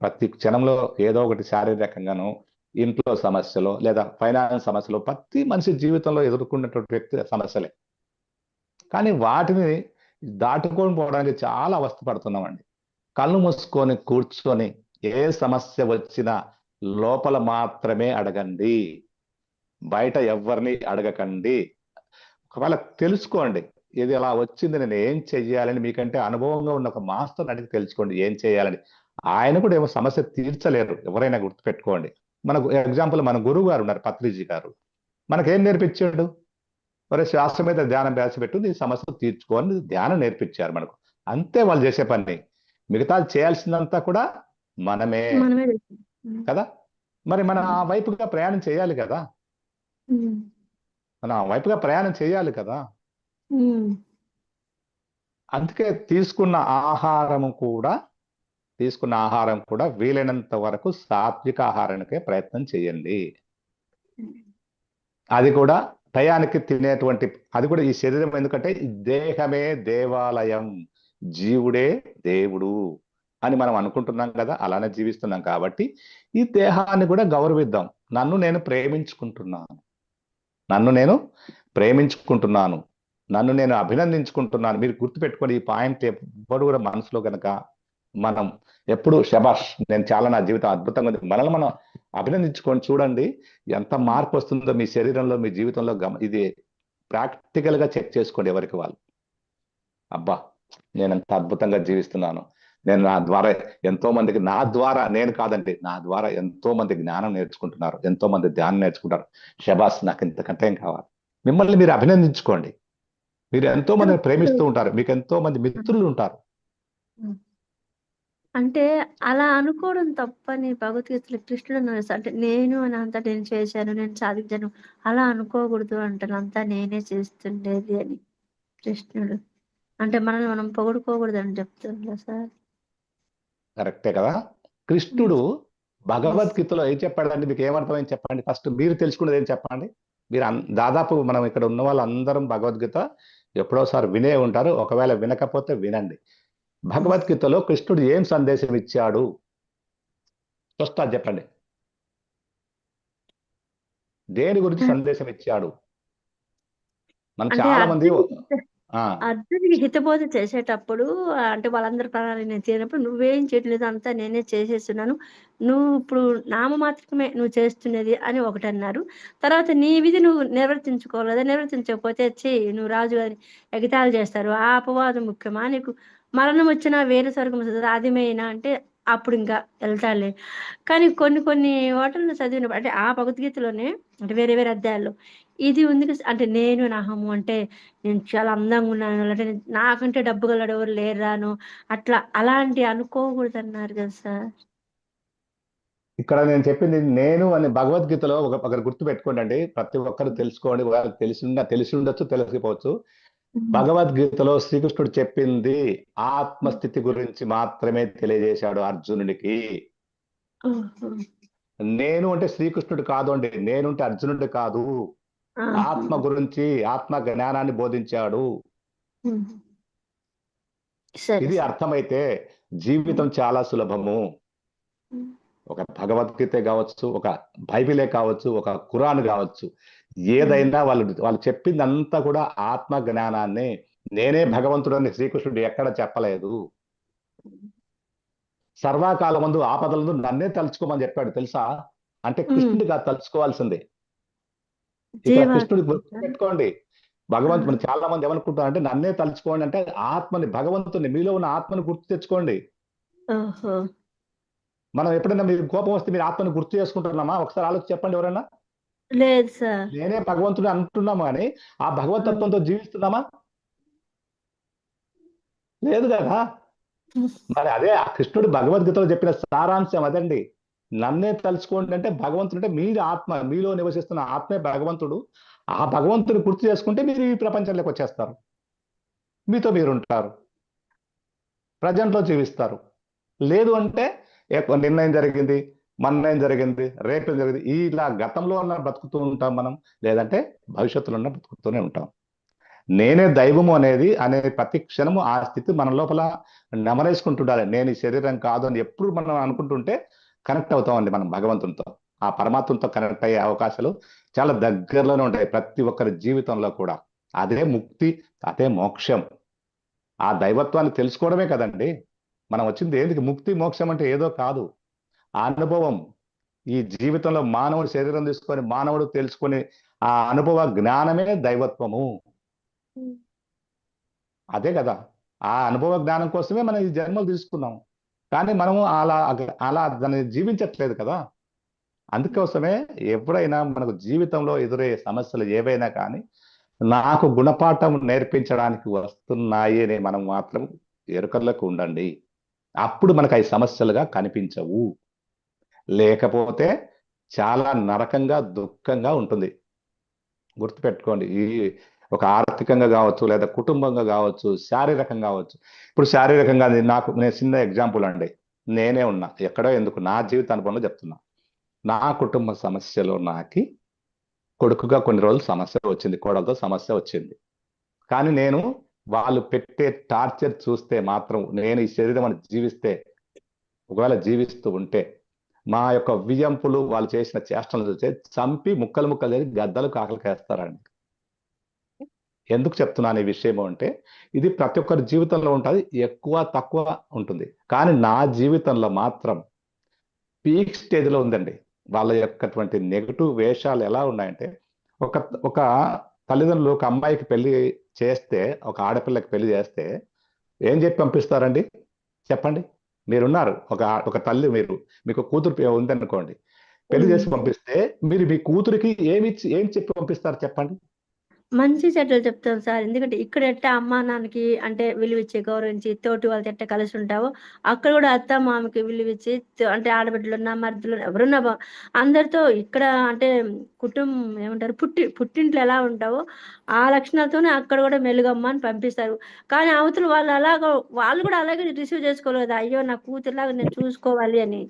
ప్రతి క్షణంలో ఏదో ఒకటి శారీరకంగానో, ఇంట్లో సమస్యలు లేదా ఫైనాన్స్ సమస్యలు ప్రతి మనిషి జీవితంలో ఎదుర్కొన్నటువంటి వ్యక్తి సమస్యలే. కానీ వాటిని దాటుకొని పోవడానికి చాలా అవస్థపడుతున్నామండి. కళ్ళు మూసుకొని కూర్చొని ఏ సమస్య వచ్చినా లోపల మాత్రమే అడగండి, బయట ఎవరిని అడగకండి. ఒకవేళ తెలుసుకోండి, ఇది ఎలా వచ్చింది, నేను ఏం చెయ్యాలని. మీకంటే అనుభవంగా ఉన్న ఒక మాస్టర్ అడిగి తెలుసుకోండి ఏం చేయాలని. ఆయన కూడా ఏమో సమస్య తీర్చలేరు, ఎవరైనా గుర్తుపెట్టుకోండి. మనకు ఎగ్జాంపుల్ మన గురువు గారు ఉన్నారు, పత్రిజీ గారు. మనకేం నేర్పించాడు? మరి శ్వాస మీద ధ్యానం పెట్టు, నీ సమస్యలు తీర్చుకోని ధ్యానం నేర్పించారు మనకు. అంతే వాళ్ళు చేసే పని. మిగతా చేయాల్సిందంతా కూడా మనమే కదా. మరి మనం ఆ వైపుగా ప్రయాణం చేయాలి కదా, మనం ఆ వైపుగా ప్రయాణం చేయాలి కదా. అందుకే తీసుకున్న ఆహారం కూడా వీలైనంత వరకు సాత్విక ఆహారానికే ప్రయత్నం చేయండి. అది కూడా టయానికి తినేటువంటి, అది కూడా ఈ శరీరం, ఎందుకంటే ఈ దేహమే దేవాలయం. జీవుడే దేవుడు అని మనం అనుకుంటున్నాం కదా, అలానే జీవిస్తున్నాం కాబట్టి ఈ దేహాన్ని కూడా గౌరవిద్దాం. నన్ను నేను ప్రేమించుకుంటున్నాను, నన్ను నేను ప్రేమించుకుంటున్నాను, నన్ను నేను అభినందించుకుంటున్నాను. మీరు గుర్తుపెట్టుకొని ఈ పాయింట్ ఎప్పుడు కూడా మనసులో కనుక మనం ఎప్పుడు శబాష్, నేను చాలా, నా జీవితం అద్భుతంగా ఉంది, మనల్ని మనం అభినందించుకొని చూడండి ఎంత మార్పు వస్తుందో మీ శరీరంలో, మీ జీవితంలో. ఇది ప్రాక్టికల్ గా చెక్ చేసుకోండి ఎవరికి వాళ్ళు. అబ్బా, నేను ఎంత అద్భుతంగా జీవిస్తున్నాను, నేను నా ద్వారా ఎంతో మందికి, నా ద్వారా నేను కాదండి, నా ద్వారా ఎంతో మంది జ్ఞానం నేర్చుకుంటున్నారు, ఎంతో మంది ధ్యానం నేర్చుకుంటారు. శబాస్, నాకు ఇంతకంటే ఏం కావాలి. మిమ్మల్ని మీరు అభినందించుకోండి. మీరు ఎంతో మందిని ప్రేమిస్తూ ఉంటారు, మీకు ఎంతో మంది మిత్రులు ఉంటారు. అంటే అలా అనుకోవడం తప్పని భగవద్గీతలో కృష్ణుడు అన్నారు. అంటే నేను అని అంతా నేను చేశాను, నేను సాధించాను, అలా అనుకోకూడదు అంటాను. అంతా నేనే చేస్తుండేది అని కృష్ణుడు. అంటే మనల్ని మనం పొగుడుకోకూడదు అని చెప్తుండ్రా సార్? కరెక్టే కదా. కృష్ణుడు భగవద్గీతలో ఏం చెప్పాడండి, మీకు ఏమర్థమైంది చెప్పండి. ఫస్ట్ మీరు తెలుసుకున్నది ఏం చెప్పండి. మీరు దాదాపు మనం ఇక్కడ ఉన్న వాళ్ళందరం భగవద్గీత ఎప్పుడోసారి వినే ఉంటారు, ఒకవేళ వినకపోతే వినండి. భగవద్గీతలో కృష్ణుడు ఏం సందేశం ఇచ్చాడు ఫస్ట్ అది చెప్పండి. దేని గురించి సందేశం ఇచ్చాడు? మనం అంటే చాలా మంది అర్జునుడికి హితబోధ చేసేటప్పుడు అంటే వాళ్ళందరి ప్రాణాలు నేను తీరినప్పుడు నువ్వేం చేయట్లేదు, అంతా నేనే చేసేస్తున్నాను, నువ్వు ఇప్పుడు నామమాత్రమే నువ్వు చేస్తున్నది అని ఒకటి అన్నారు. తర్వాత నీ విధి నువ్వు నిర్వర్తించుకోవాలి కదా, నిర్వర్తించకపోతే చెయ్యి, నువ్వు రాజు అని ఎగతాళి చేస్తారు. ఆ అపవాదం ముఖ్యమా నీకు? మరణం వచ్చినా వేరే స్వర్గం వస్తుంది, అది మెయినా అంటే అప్పుడు ఇంకా వెళ్తాలే. కానీ కొన్ని కొన్ని వాటిల్లో చదివినప్పుడు అంటే ఆ భగవద్గీతలోనే అంటే వేరే వేరే అధ్యాయాల్లో ఇది ఉంది అంటే నేను నాహము అంటే నేను చాలా అందంగా ఉన్నాను, అంటే నాకంటే డబ్బు గలడు ఎవరు లేరాను, అట్లా అలాంటి అనుకోకూడదన్నారు కదా సార్. ఇక్కడ నేను చెప్పింది నేను అని భగవద్గీతలో ఒకరు గుర్తు పెట్టుకోండి. ప్రతి ఒక్కరు తెలుసుకోండి, వాళ్ళకి తెలిసి ఉండొచ్చు, తెలిసిపోవచ్చు. భగవద్గీతలో శ్రీకృష్ణుడు చెప్పింది ఆత్మస్థితి గురించి మాత్రమే తెలియజేశాడు అర్జునుడికి. నేను అంటే శ్రీకృష్ణుడు కాదు అండి, నేనుంటే అర్జునుడు కాదు. ఆత్మ గురించి, ఆత్మ జ్ఞానాన్ని బోధించాడు. ఇది అర్థమైతే జీవితం చాలా సులభము. ఒక భగవద్గీత కావచ్చు, ఒక బైబిలే కావచ్చు, ఒక ఖురాన్ కావచ్చు, ఏదైనా వాళ్ళు చెప్పిందంతా కూడా ఆత్మ జ్ఞానాన్ని. నేనే భగవంతుడని శ్రీకృష్ణుడు ఎక్కడ చెప్పలేదు. సర్వకాలమందు ఆపదలందు నన్నే తలుచుకోమని చెప్పాడు తెలుసా. అంటే కృష్ణుడిగా తలుచుకోవాల్సిందే. ఇక్కడ కృష్ణుడి పెట్టుకోండి. భగవంతుడు చాలా మంది ఏమనుకుంటారు అంటే నన్నే తలుచుకోండి అంటే ఆత్మని, భగవంతుని, మీలో ఉన్న ఆత్మని గుర్తు తెచ్చుకోండి. మనం ఎప్పుడైనా మీరు కోపం వస్తే మీరు ఆత్మని గుర్తు చేసుకుంటున్నామా? ఒకసారి ఆలోచించి చెప్పండి ఎవరైనా. లేదు సార్. నేనే భగవంతుడు అంటున్నాము కానీ ఆ భగవతత్వంతో జీవిస్తున్నామా? లేదు కదా. మరి అదే ఆ కృష్ణుడు భగవద్గీతలో చెప్పిన సారాంశం అదండి. నన్నే తలుచుకోండి అంటే భగవంతుడు అంటే మీరు ఆత్మ, మీలో నివసిస్తున్న ఆత్మే భగవంతుడు. ఆ భగవంతుని గుర్తు చేసుకుంటే మీరు ఈ ప్రపంచంలోకి వచ్చేస్తారు, మీతో మీరు ఉంటారు, ప్రజెంట్లో జీవిస్తారు. లేదు అంటే నిర్ణయం జరిగింది, మన్నేం జరిగింది, రేపేం జరిగింది, ఇలా గతంలో ఉన్న బ్రతుకుతూ ఉంటాం మనం, లేదంటే భవిష్యత్తులో ఉన్న బ్రతుకుతూనే ఉంటాం. నేనే దైవము అనే ప్రతి క్షణము ఆ స్థితి మన లోపల నెమరేసుకుంటుండాలి. నేను ఈ శరీరం కాదు అని ఎప్పుడు మనం అనుకుంటుంటే కనెక్ట్ అవుతామండి మనం భగవంతునితో. ఆ పరమాత్మతో కనెక్ట్ అయ్యే అవకాశాలు చాలా దగ్గరలోనే ఉంటాయి ప్రతి ఒక్కరి జీవితంలో కూడా. అదే ముక్తి, అదే మోక్షం. ఆ దైవత్వాన్ని తెలుసుకోవడమే కదండి మనం వచ్చింది. ఏంటికి ముక్తి మోక్షం అంటే ఏదో కాదు, ఆ అనుభవం. ఈ జీవితంలో మానవుడు శరీరం తీసుకొని మానవుడు తెలుసుకొని ఆ అనుభవ జ్ఞానమే దైవత్వము. అదే కదా, ఆ అనుభవ జ్ఞానం కోసమే మనం ఈ జన్మలు తీసుకున్నాం. కానీ మనము అలా దాన్ని జీవించట్లేదు కదా. అందుకోసమే ఎప్పుడైనా మనకు జీవితంలో ఎదురయ్యే సమస్యలు ఏవైనా కానీ నాకు గుణపాఠం నేర్పించడానికి వస్తున్నాయి అని మనం మాత్రం ఎరుకల్లోకి ఉండండి. అప్పుడు మనకు అవి సమస్యలుగా కనిపించవు. లేకపోతే చాలా నరకంగా, దుఃఖంగా ఉంటుంది. గుర్తుపెట్టుకోండి. ఈ ఒక ఆర్థికంగా కావచ్చు, లేదా కుటుంబంగా కావచ్చు, శారీరకంగా కావచ్చు. ఇప్పుడు శారీరకంగా నేను చిన్న ఎగ్జాంపుల్ అండి. నేనే ఉన్నా ఎక్కడో, ఎందుకు నా జీవిత అనుభవంలో చెప్తున్నా. నా కుటుంబ సమస్యలో నాకి కొడుకుగా కొన్ని రోజులు సమస్య వచ్చింది, కోడలతో సమస్య వచ్చింది. కానీ నేను వాళ్ళు పెట్టే టార్చర్ చూస్తే మాత్రం నేను ఈ శరీరం అని జీవిస్తే, ఒకవేళ జీవిస్తూ ఉంటే మా యొక్క వియ్యంపులు వాళ్ళు చేసిన చేష్టలు చూస్తే చంపి ముక్కలు ముక్కలు చేసి గద్దలు కాకలకేస్తారండి. ఎందుకు చెప్తున్నాను ఈ విషయం అంటే, ఇది ప్రతి ఒక్కరి జీవితంలో ఉంటుంది, ఎక్కువ తక్కువ ఉంటుంది. కానీ నా జీవితంలో మాత్రం పీక్ స్టేజ్లో ఉందండి. వాళ్ళ యొక్కటువంటి నెగటివ్ వేషాలు ఎలా ఉన్నాయంటే, ఒక ఒక తల్లిదండ్రులు ఒక అమ్మాయికి పెళ్లి చేస్తే, ఒక ఆడపిల్లకి పెళ్లి చేస్తే ఏం చెప్పి పంపిస్తారండి చెప్పండి? మీరున్నారు, ఒక ఒక తల్లి, మీకు కూతురు ఉందనుకోండి, పెళ్లి చేసి పంపిస్తే మీరు మీ కూతురికి ఏం చెప్పి పంపిస్తారు చెప్పండి? మంచి చెడ్డలు చెప్తాం సార్. ఎందుకంటే ఇక్కడ ఎట్టా అమ్మా నాన్నకి అంటే విలువిచ్చి, గౌరవించి, తోటి వాళ్ళతో ఎట్టా కలిసి ఉంటావో అక్కడ కూడా అత్త మామకి విలువిచ్చి అంటే ఆడబిడ్డలున్నా, మరుదులున్నా ఎవరున్నా అందరితో ఇక్కడ అంటే ఏమంటారు పుట్టింట్లో ఎలా ఉంటావో ఆ లక్షణాలతోనే అక్కడ కూడా మెలుగమ్మ అని పంపిస్తారు. కానీ అవతల వాళ్ళు కూడా అలాగే రిసీవ్ చేసుకోవాలి కదా! అయ్యో! నా కూతురులాగా నేను చూసుకోవాలి అని.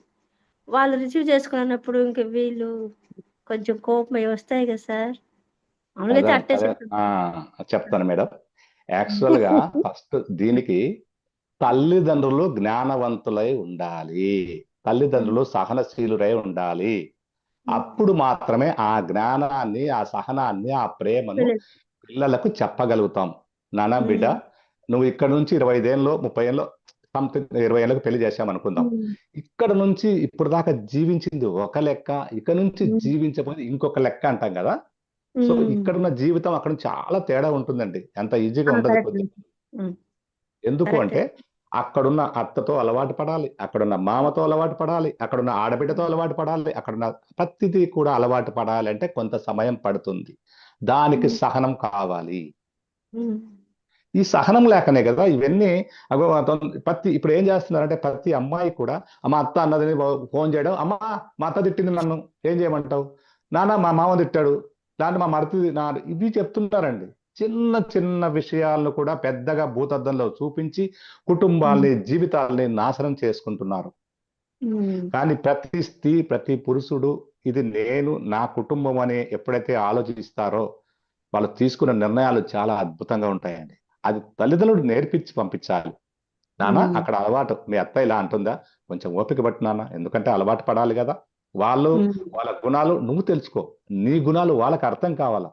వాళ్ళు రిసీవ్ చేసుకున్నప్పుడు ఇంక వీళ్ళు కొంచెం కోపమయి వస్తాయి కదా సార్! మామూలుగా అయితే అట్టే అదే చెప్తాం. చెప్తాను మేడం. యాక్చువల్ గా ఫస్ట్ దీనికి తల్లిదండ్రులు జ్ఞానవంతులై ఉండాలి, తల్లిదండ్రులు సహనశీలురై ఉండాలి. అప్పుడు మాత్రమే ఆ జ్ఞానాన్ని, ఆ సహనాన్ని, ఆ ప్రేమను పిల్లలకు చెప్పగలుగుతాం. నాన్న బిడ్డ, నువ్వు ఇక్కడ నుంచి 25 ఏళ్ళు 30 ఏళ్ళు సంథింగ్ 20 ఏళ్ళకి పెళ్లి చేశామనుకుందాం. ఇక్కడ నుంచి ఇప్పుడు దాకా జీవించింది ఒక లెక్క, ఇక్కడ నుంచి జీవించబోయేది ఇంకొక లెక్క అంటాం కదా. సో ఇక్కడున్న జీవితం అక్కడ చాలా తేడా ఉంటుందండి, అంత ఈజీగా ఉండదు. ఎందుకు అంటే అక్కడున్న అత్తతో అలవాటు పడాలి, అక్కడున్న మామతో అలవాటు పడాలి, అక్కడున్న ఆడబిడ్డతో అలవాటు పడాలి, అక్కడున్న ప్రతిదీ కూడా అలవాటు పడాలి అంటే కొంత సమయం పడుతుంది. దానికి సహనం కావాలి. ఈ సహనం లేకనే కదా ఇవన్నీ. ఇప్పుడు ఏం చేస్తున్నారంటే ప్రతి అమ్మాయి కూడా మా అత్త అన్నదని ఫోన్ చేయడం, అమ్మా మా అత్త తిట్టింది నన్ను ఏం చేయమంటావు, నాన్న మా మామ తిట్టాడు, దాన్ని మా మరిది ఇవి చెప్తున్నారండి. చిన్న చిన్న విషయాలను కూడా పెద్దగా భూతద్దంలో చూపించి కుటుంబాల్ని, జీవితాల్ని నాశనం చేసుకుంటున్నారు. కానీ ప్రతి స్త్రీ, ప్రతి పురుషుడు ఇది నేను నా కుటుంబం అని ఎప్పుడైతే ఆలోచిస్తారో వాళ్ళు తీసుకున్న నిర్ణయాలు చాలా అద్భుతంగా ఉంటాయండి. అది తల్లిదండ్రులు నేర్పించి పంపించాలి. నాన్న అక్కడ అలవాటు మీ అత్త ఇలా అంటుందా, కొంచెం ఓపిక పట్టు నాన్న, ఎందుకంటే అలవాటు పడాలి కదా. వాళ్ళ గుణాలు నువ్వు తెలుసుకో, నీ గుణాలు వాళ్ళకి అర్థం కావాలా,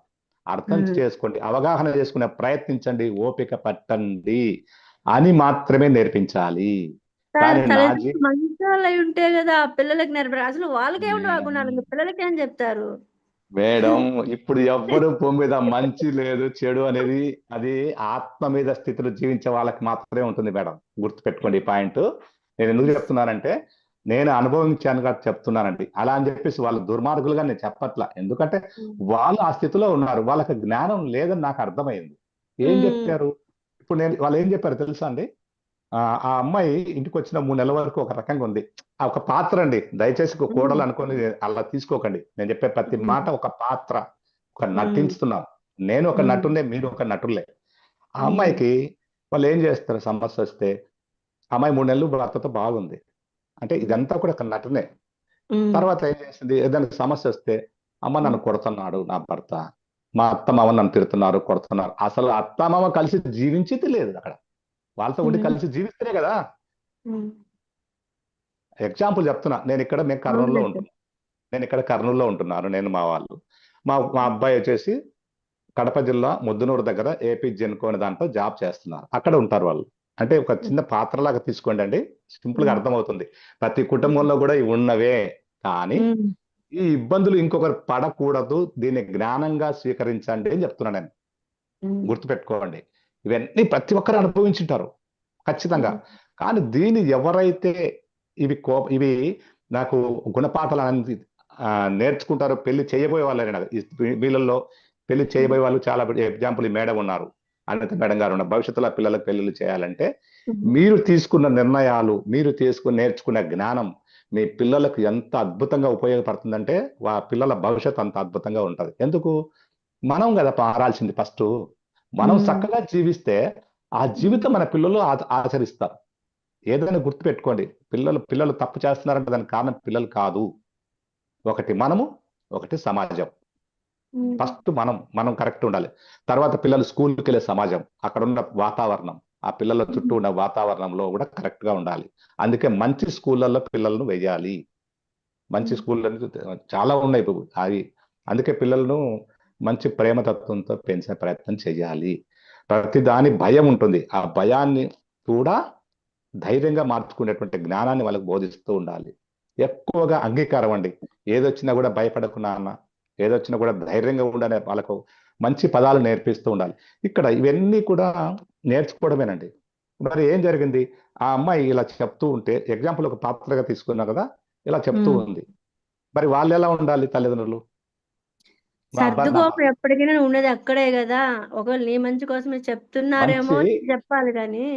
అర్థం చేసుకోండి, అవగాహన చేసుకునే ప్రయత్నించండి, ఓపిక పట్టండి అని మాత్రమే నేర్పించాలి. కానీ మంచి ఉంటే కదా పిల్లలకి నేర్పారు. అసలు వాళ్ళకే ఉండవు ఆ గుణాలు, పిల్లలకి ఏం చెప్తారు మేడం? ఇప్పుడు ఎవ్వరు భూమి మీద మంచి లేదు చెడు అనేది అది ఆత్మ మీద స్థితిలో జీవించే వాళ్ళకి మాత్రమే ఉంటుంది మేడం. గుర్తుపెట్టుకోండి ఈ పాయింట్. నేను ఎందుకు చెప్తున్నానంటే నేను అనుభవించాను కాబట్టి చెప్తున్నానండి. అలా అని చెప్పేసి వాళ్ళు దుర్మార్గులుగా నేను చెప్పట్లా, ఎందుకంటే వాళ్ళు ఆ స్థితిలో ఉన్నారు, వాళ్ళకి జ్ఞానం లేదని నాకు అర్థమైంది. ఏం చెప్పారు ఇప్పుడు వాళ్ళు ఏం చెప్పారు తెలుసా అండి? ఆ అమ్మాయి ఇంటికి వచ్చిన 3 నెలల వరకు ఒక రకంగా ఉంది. ఒక పాత్ర అండి, దయచేసి కోడలు అనుకొని అలా తీసుకోకండి. నేను చెప్పే ప్రతి మాట ఒక పాత్ర, ఒక నటిస్తున్నాం. నేను ఒక నటున్నే, మీరు ఒక నటులే. ఆ అమ్మాయికి వాళ్ళు ఏం చేస్తారు, సమస్య వస్తే అమ్మాయి 3 నెలలు భర్తతో బాగుంది అంటే ఇదంతా కూడా ఒక నటనే. తర్వాత ఏం చేసింది, ఏదైనా సమస్య వస్తే అమ్మ నన్ను కొడుతున్నాడు నా భర్త, మా అత్త మామ నన్ను తిడుతున్నారు, కొడుతున్నారు. అసలు అత్త మామ కలిసి జీవించేది లేదు అక్కడ, వాళ్ళతో ఉండి కలిసి జీవిస్తేనే కదా. ఎగ్జాంపుల్ చెప్తున్నా, నేను ఇక్కడ కర్నూలులో ఉంటున్నాను, నేను మా వాళ్ళు, మా అబ్బాయి వచ్చేసి కడప జిల్లా ముద్దునూరు దగ్గర ఏపీ జెన్కో అనే దాంట్లో జాబ్ చేస్తున్నారు, అక్కడ ఉంటారు వాళ్ళు. అంటే ఒక చిన్న పాత్రలాగా తీసుకోండి అండి, సింపుల్ గా అర్థమవుతుంది. ప్రతి కుటుంబంలో కూడా ఇవి ఉన్నవే. కానీ ఈ ఇబ్బందులు ఇంకొకరు పడకూడదు, దీన్ని జ్ఞానంగా స్వీకరించండి అని చెప్తున్నా నేను. గుర్తుపెట్టుకోండి, ఇవన్నీ ప్రతి ఒక్కరు అనుభవించుంటారు ఖచ్చితంగా. కానీ దీన్ని ఎవరైతే ఇవి నాకు గుణపాఠాలు అనేది నేర్చుకుంటారో, పెళ్లి చేయబోయే వాళ్ళు, వీళ్ళల్లో పెళ్లి చేయబోయే వాళ్ళు చాలా ఎగ్జాంపుల్ ఈ మేడం ఉన్నారు, అనిత మేడం గారు ఉన్నారు. భవిష్యత్తులో పిల్లలకు పెళ్లిళ్ళు చేయాలంటే మీరు తీసుకున్న నిర్ణయాలు, మీరు నేర్చుకునే జ్ఞానం మీ పిల్లలకు ఎంత అద్భుతంగా ఉపయోగపడుతుందంటే పిల్లల భవిష్యత్తు అంత అద్భుతంగా ఉంటది. ఎందుకు, మనం కదా మారాల్సింది ఫస్ట్. మనం చక్కగా జీవిస్తే ఆ జీవితం మన పిల్లలు ఆచరిస్తారు. ఏదైనా గుర్తుపెట్టుకోండి, పిల్లలు తప్పు చేస్తున్నారంటే దానికి కారణం పిల్లలు కాదు. ఒకటి మనము, ఒకటి సమాజం. ఫస్ట్ మనం కరెక్ట్ ఉండాలి. తర్వాత పిల్లలు స్కూల్కి వెళ్ళే సమాజం, అక్కడ ఉన్న వాతావరణం, ఆ పిల్లల చుట్టూ ఉన్న వాతావరణంలో కూడా కరెక్ట్ గా ఉండాలి. అందుకే మంచి స్కూళ్ళల్లో పిల్లలను వేయాలి. మంచి స్కూళ్ళు చాలా ఉన్నాయి ఇప్పుడు అవి. అందుకే పిల్లలను మంచి ప్రేమతత్వంతో పెంచే ప్రయత్నం చేయాలి. ప్రతి దాని భయం ఉంటుంది, ఆ భయాన్ని కూడా ధైర్యంగా మార్చుకునేటువంటి జ్ఞానాన్ని వాళ్ళకి బోధిస్తూ ఉండాలి. ఎక్కువగా అంగీకారం అండి, ఏదొచ్చినా కూడా భయపడకుండా అన్న, ఏదొచ్చినా కూడా ధైర్యంగా ఉండనే వాళ్ళకు మంచి పదాలు నేర్పిస్తూ ఉండాలి. ఇక్కడ ఇవన్నీ కూడా నేర్చుకోవడమేనండి. మరి ఏం జరిగింది, ఆ అమ్మాయి ఇలా చెప్తూ ఉంటే ఎగ్జాంపుల్ ఒక పాత్రగా తీసుకున్నా కదా, ఇలా చెప్తూ ఉంది. మరి వాళ్ళు ఎలా ఉండాలి తల్లిదండ్రులు? మా అబ్బాయి సర్దుకోపం ఎప్పటికైనా ఉండేది అక్కడే కదా. ఒకవేళ నీ మంచి కోసమే చెప్తున్నారేమో మంచి అని చెప్పాలి కానీ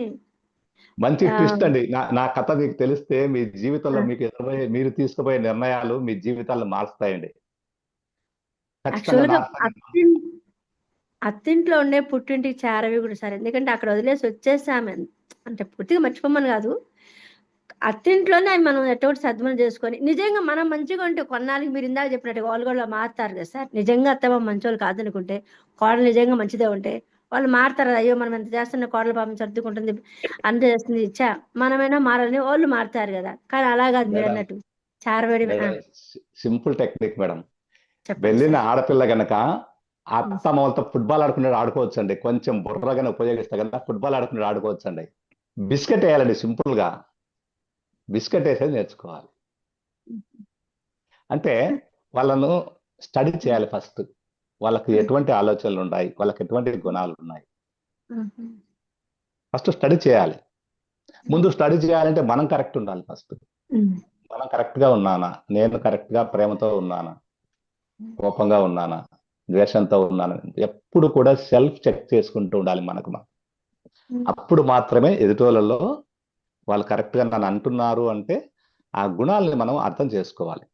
మంచి ఆ, ట్విస్ట్ అండి. నా కథ మీకు తెలిస్తే మీ జీవితంలో ఆ. మీకు ఎదురబోయే మీరు తీసుకుపోయే నిర్ణయాలు మీ జీవితాలను మారుస్తాయండి. ఖచ్చితంగా యాక్చువల్గా మారుతాయండి. అత్తింట్లో ఉండే పుట్టింటికి చేరవి కూడా సార్. ఎందుకంటే అక్కడ వదిలేసి వచ్చేసాము. అంటే పూర్తిగా మర్చిపోమని కాదు, అత్తింట్లోనే మనం ఎటువంటి సద్మనం చేసుకొని నిజంగా మనం మంచిగా ఉంటే కొన్నాళ్ళకి మీరు ఇందాక చెప్పినట్టు వాళ్ళు కూడా మారుతారు కదా సార్. నిజంగా అత్తమ్మ మంచోళ్ళు కాదనుకుంటే, కోడలు నిజంగా మంచిదే ఉంటే వాళ్ళు మారుతారు. అయ్యో మనం ఎంత చేస్తున్న కోడలు పాపం సర్దుకుంటుంది, అంత చేస్తుంది, ఇచ్చా మనమైనా మారాలని వాళ్ళు మారుతారు కదా. కానీ అలా కాదు మీరు మేడం, అన్నట్టు చారవేయడమే. Madam, simple technique madam. చెప్పండి వెళ్ళిన సార్. ఆడపిల్ల గనక అత్తమ్మలతో ఫుట్బాల్ ఆడుకునేది ఆడుకోవచ్చండి. కొంచెం బుర్రగానే ఉపయోగిస్తే కనుక ఫుట్బాల్ ఆడుకునేది ఆడుకోవచ్చండి. బిస్కెట్ వేయాలండి, సింపుల్ గా బిస్కెట్ వేసేది నేర్చుకోవాలి. అంటే వాళ్ళను స్టడీ చేయాలి ఫస్ట్. వాళ్ళకి ఎటువంటి ఆలోచనలు ఉన్నాయి, వాళ్ళకి ఎటువంటి గుణాలు ఉన్నాయి, ఫస్ట్ స్టడీ చేయాలి. ముందు స్టడీ చేయాలంటే మనం కరెక్ట్ ఉండాలి ఫస్ట్. మనం కరెక్ట్ గా ఉన్నానా, నేను కరెక్ట్ గా ప్రేమతో ఉన్నానా, కోపంగా ఉన్నానా, ద్వేషంతో ఉన్నానా, ఎప్పుడు కూడా సెల్ఫ్ చెక్ చేసుకుంటూ ఉండాలి మనకు మనం. అప్పుడు మాత్రమే ఎదుటోళ్ళలో వాళ్ళు కరెక్ట్ గా నన్ను అంటున్నారు అంటే ఆ గుణాలని మనం అర్థం చేసుకోవాలి.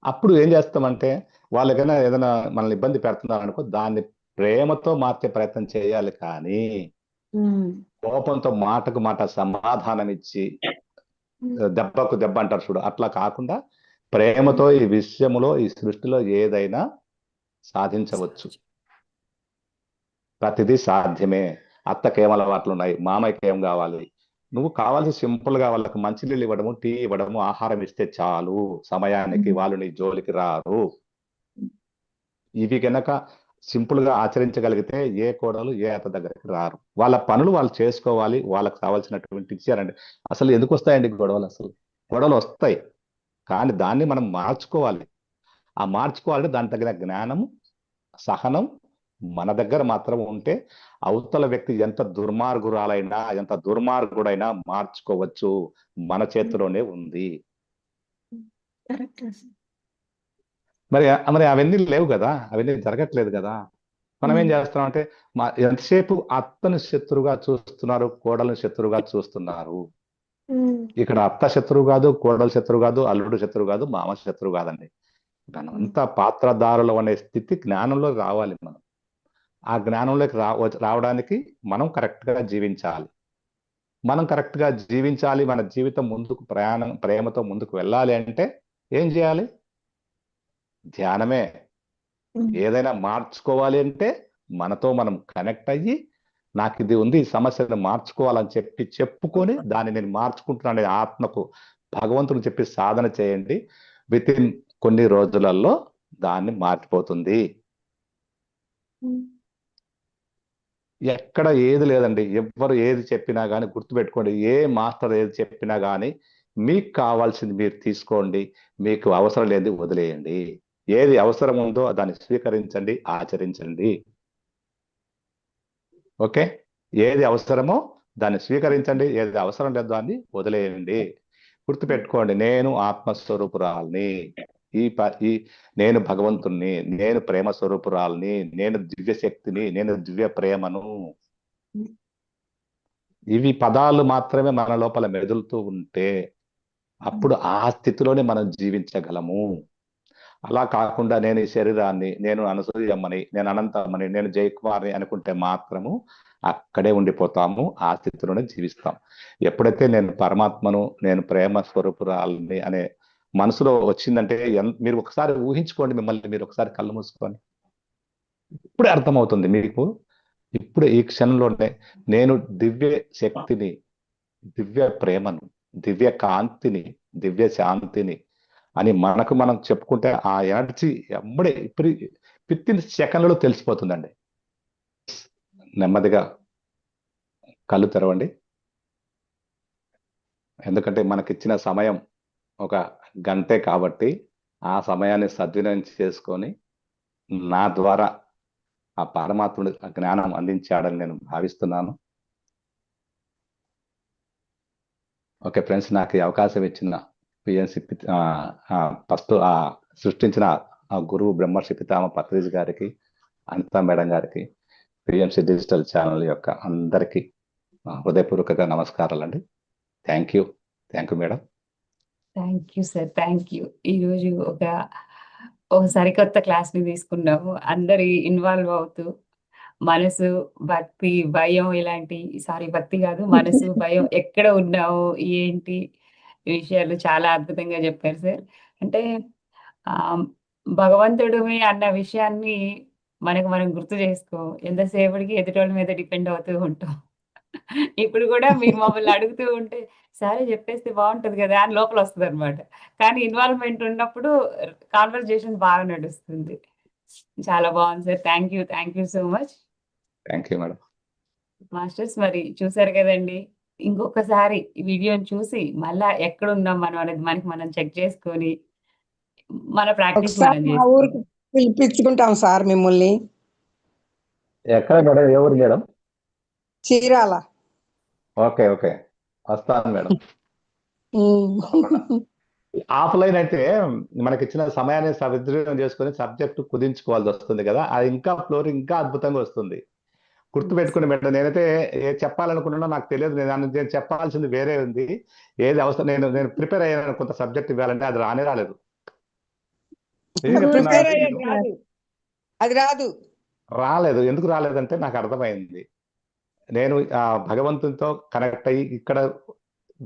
అప్పుడు ఏం చేస్తామంటే వాళ్ళకైనా ఏదైనా మనల్ని ఇబ్బంది పెడుతున్నారు అనుకో, దాన్ని ప్రేమతో మార్చే ప్రయత్నం చేయాలి. కానీ కోపంతో మాటకు మాట సమాధానం ఇచ్చి దెబ్బకు దెబ్బ అంటారు చూడు, అట్లా కాకుండా ప్రేమతో ఈ విషయంలో ఈ సృష్టిలో ఏదైనా సాధించవచ్చు. ప్రతిదీ సాధ్యమే. అత్తకి ఏం అలవాట్లు ఉన్నాయి, మామయ్యకి ఏం కావాలి, నువ్వు కావాల్సి సింపుల్ గా వాళ్ళకి మంచినీళ్ళు ఇవ్వడము, టీ ఇవ్వడము, ఆహారం ఇస్తే చాలు. సమయానికి వాళ్ళు నీ జోలికి రారు. ఇవి కనుక సింపుల్ గా ఆచరించగలిగితే ఏ కోడలు ఏ అత్త దగ్గరికి రారు. వాళ్ళ పనులు వాళ్ళు చేసుకోవాలి. వాళ్ళకి కావాల్సినటువంటి ఇచ్చారండి. అసలు ఎందుకు వస్తాయండి గొడవలు? అసలు గొడవలు వస్తాయి, కానీ దాన్ని మనం మార్చుకోవాలి. ఆ మార్చుకోవాలంటే దాని తగిన జ్ఞానం, సహనం మన దగ్గర మాత్రం ఉంటే అవతల వ్యక్తి ఎంత దుర్మార్గురాలైనా ఎంత దుర్మార్గుడైనా మార్చుకోవచ్చు. మన చేతిలోనే ఉంది. కరెక్ట్. మరి మరి అవన్నీ లేవు కదా, అవన్నీ జరగట్లేదు కదా. మనం ఏం చేస్తున్నాం అంటే ఎంతసేపు అత్తను శత్రువుగా చూస్తున్నారు, కోడలను శత్రువుగా చూస్తున్నారు. ఇక్కడ అత్త శత్రువు కాదు, కోడలు శత్రువు కాదు, అల్లుడు శత్రువు కాదు, మామ శత్రువు కాదండి. మనంతా పాత్రదారులు అనే స్థితి జ్ఞానంలో రావాలి మనం. ఆ జ్ఞానంలోకి రావడానికి మనం కరెక్ట్ గా జీవించాలి. మనం కరెక్ట్ గా జీవించాలి. మన జీవితం ముందుకు ప్రేమతో ముందుకు వెళ్ళాలి అంటే ఏం చేయాలి? ధ్యానమే. ఏదైనా మార్చుకోవాలి అంటే మనతో మనం కనెక్ట్ అయ్యి, నాకు ఇది ఉంది, ఈ సమస్యను మార్చుకోవాలని చెప్పుకొని దాన్ని నేను మార్చుకుంటున్నాను ఆత్మకు భగవంతుని చెప్పి సాధన చేయండి. విత్ ఇన్ కొన్ని రోజులలో దాన్ని మారిపోతుంది. ఎక్కడ ఏది లేదండి. ఎవ్వరు ఏది చెప్పినా కానీ గుర్తుపెట్టుకోండి, ఏ మాస్టర్ ఏది చెప్పినా కానీ మీకు కావాల్సింది మీరు తీసుకోండి, మీకు అవసరం లేనిది వదిలేయండి. ఏది అవసరం ఉందో దాన్ని స్వీకరించండి, ఆచరించండి. ఓకే, ఏది అవసరమో దాన్ని స్వీకరించండి, ఏది అవసరం లేదో దాన్ని వదిలేయండి. గుర్తుపెట్టుకోండి, నేను ఆత్మస్వరూపురాల్ని, ఈ నేను భగవంతుణ్ణి, నేను ప్రేమ స్వరూపురాల్ని, నేను దివ్య శక్తిని, నేను దివ్య ప్రేమను. ఇవి పదాలు మాత్రమే మన లోపల మెదులుతూ ఉంటే అప్పుడు ఆ స్థితిలోనే మనం జీవించగలము. అలా కాకుండా నేను ఈ శరీరాన్ని, నేను అనసూయమ్మని, నేను అనంతమ్మని, నేను జయకుమార్ని అనుకుంటే మాత్రము అక్కడే ఉండిపోతాము. ఆ స్థితిలోనే జీవిస్తాం. ఎప్పుడైతే నేను పరమాత్మను, నేను ప్రేమ స్వరూపురాలని అనే మనసులో వచ్చిందంటే, మీరు ఒకసారి ఊహించుకోండి, మిమ్మల్ని మీరు ఒకసారి కళ్ళు మూసుకొని ఇప్పుడే అర్థమవుతుంది మీకు. ఇప్పుడు ఈ క్షణంలోనే నేను దివ్య శక్తిని, దివ్య ప్రేమను, దివ్య కాంతిని, దివ్య శాంతిని అని మనకు మనం చెప్పుకుంటే ఆ ఎనర్జీ ఎమ్మడే ఇప్పుడు వితిన్ సెకండ్లలో తెలిసిపోతుందండి. నెమ్మదిగా కళ్ళు తెరవండి. ఎందుకంటే మనకిచ్చిన సమయం ఒక గంటే కాబట్టి ఆ సమయాన్ని సద్వినియోగం చేసుకొని నా ద్వారా ఆ పరమాత్ముడు ఆ జ్ఞానం అందించాడని నేను భావిస్తున్నాను. ఓకే ఫ్రెండ్స్, నాకు ఈ అవకాశం ఇచ్చిన పిఎన్సి ఫస్ట్ సృష్టించిన ఆ గురువు బ్రహ్మర్షి పితామ పత్రిజీ గారికి, అనితా మేడం గారికి, పిఎంసి డిజిటల్ ఛానల్ యొక్క అందరికీ హృదయపూర్వకంగా నమస్కారాలండి. Thank you madam. Thank you sir, thank you. ఈరోజు ఒక సరికొత్త క్లాస్ని తీసుకున్నాము. అందరి ఇన్వాల్వ్ అవుతూ మనసు, భక్తి, భయం ఇలాంటి భక్తి కాదు, మనసు, భయం ఎక్కడ ఉన్నావు, ఏంటి విషయాలు చాలా అద్భుతంగా చెప్పారు సార్. అంటే భగవంతుడివి అన్న విషయాన్ని మనం గుర్తు చేసుకో, ఎంతసేపటికి ఎదుటోళ్ళ మీద డిపెండ్ అవుతూ ఉంటాం. ఇప్పుడు కూడా మీరు మమ్మల్ని అడుగుతూ ఉంటే సరే చెప్పేస్తే బాగుంటది కదా అని లోపల వస్తుంది అనమాట. కానీ ఇన్వాల్వ్మెంట్ ఉన్నప్పుడు కాన్వర్జేషన్ బాగా నడుస్తుంది. చాలా బాగుంది sir. Thank you so much. Thank you madam. Masters మరి చూసారు కదండి, ఇంకొకసారి ఈ వీడియోని చూసి మళ్ళా ఎక్కడున్నాం మనం అనేది మనం చెక్ చేసుకొని మన ప్రాక్టీస్ ఒకసారి మనం మా చేసుకోవాలి. ఊరికి పిలిపించుకుంటాం సార్ మిమ్మల్ని. ఎక్కడ మేడం? ఏ ఊరు మేడం? చీరాల. ఓకే వస్తాను మేడం. ఆఫ్లైన్ అయితే మనకి ఇచ్చిన సమయాన్ని సద్వినియోగం చేసుకొని సబ్జెక్టు కుదించుకోవాల్సి వస్తుంది కదా, అది ఇంకా ఫ్లోర్ ఇంకా అద్భుతంగా వస్తుంది. గుర్తుపెట్టుకుని మేడం, నేనైతే ఏది చెప్పాలనుకున్నానో నాకు తెలియదు. నేను చెప్పాల్సింది వేరే ఉంది. ఏది అవసరం, నేను ప్రిపేర్ అయ్యాను కొంత సబ్జెక్ట్ ఇవ్వాలంటే అది రాలేదు. అది రాలేదు. ఎందుకు రాలేదంటే నాకు అర్థమైంది, నేను భగవంతునితో కనెక్ట్ అయ్యి ఇక్కడ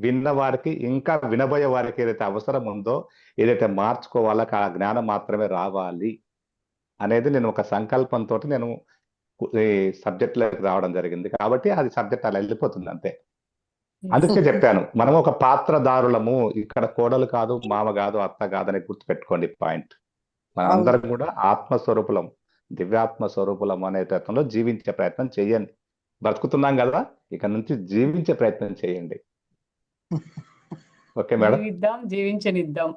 విన్న వారికి, ఇంకా వినబోయే వారికి ఏదైతే అవసరం ఉందో, ఏదైతే మార్చుకోవాలో ఆ జ్ఞానం మాత్రమే రావాలి అనేది నేను ఒక సంకల్పంతో నేను ఈ సబ్జెక్ట్లోకి రావడం జరిగింది. కాబట్టి అది సబ్జెక్ట్ అలా వెళ్ళిపోతుంది అంతే. అందుకే చెప్పాను, మనం ఒక పాత్రదారులము, ఇక్కడ కోడలు కాదు, మామ కాదు, అత్త కాదని గుర్తుపెట్టుకోండి పాయింట్. మనందరం కూడా ఆత్మస్వరూపులం, దివ్యాత్మ స్వరూపులం అనే ప్రయత్నంలో జీవించే ప్రయత్నం చేయండి. బ్రతుకుతున్నాం కదా, ఇక నుంచి జీవించే ప్రయత్నం చేయండి. Okay madam. జీవించనిద్దాం.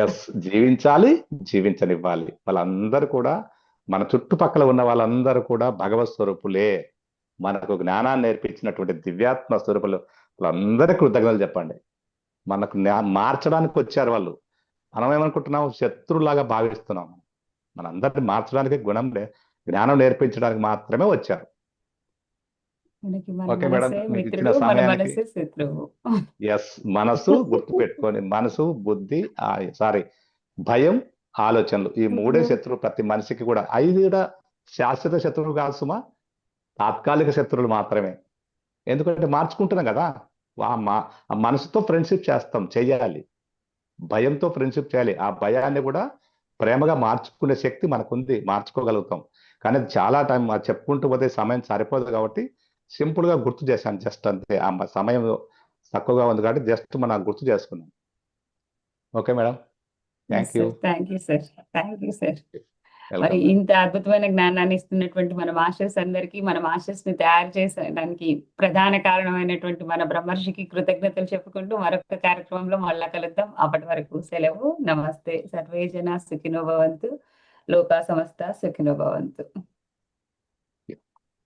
ఎస్, జీవించాలి, జీవించనివ్వాలి. వాళ్ళందరూ కూడా, మన చుట్టుపక్కల ఉన్న వాళ్ళందరూ కూడా భగవత్ స్వరూపులే. మనకు జ్ఞానాన్ని నేర్పించినటువంటి దివ్యాత్మ స్వరూపులు. వాళ్ళందరికీ కృతజ్ఞతలు చెప్పండి. మనకు మార్చడానికి వచ్చారు వాళ్ళు. మనం ఏమనుకుంటున్నాం, శత్రులాగా భావిస్తున్నాం. మనందరిని మార్చడానికి జ్ఞానం నేర్పించడానికి మాత్రమే వచ్చారు. ఓకే మేడం, మీకు ఇచ్చిన సమయానికి ఎస్, మనసు గుర్తుపెట్టుకొని, మనసు, బుద్ధి, భయం, ఆలోచనలు, ఈ మూడే శత్రువు ప్రతి మనిషికి కూడా. 5 కూడా శాశ్వత శత్రువులు కాదు సుమా, తాత్కాలిక శత్రువులు మాత్రమే. ఎందుకంటే మార్చుకుంటున్నాం కదా, ఆ మనసుతో ఫ్రెండ్షిప్ చెయ్యాలి, భయంతో ఫ్రెండ్షిప్ చేయాలి. ఆ భయాన్ని కూడా ప్రేమగా మార్చుకునే శక్తి మనకుంది, మార్చుకోగలుగుతాం. కానీ చాలా టైం చెప్పుకుంటూ పోతే సమయం సరిపోదు కాబట్టి సింపుల్ గా గుర్తు చేశాను, జస్ట్ అంతే. ఆ సమయం తక్కువగా ఉంది కాబట్టి జస్ట్ మనం గుర్తు చేసుకున్నాం. Okay madam, thank you sir. మరి ఇంత అద్భుతమైన జ్ఞానాన్ని ఇస్తున్నటువంటి మన మాస్టర్స్ అందరికీ, మన మాస్టర్స్ ని తయారు చేసడానికి ప్రధాన కారణమైనటువంటి మన బ్రహ్మర్షికి కృతజ్ఞతలు చెప్పుకుంటూ మరొక కార్యక్రమంలో మళ్ళా కలుద్దాం. అప్పటి వరకు సెలవు. నమస్తే. సర్వే జన సుఖినో భవంతు, లోకా సమస్త సుఖినో భవంతు.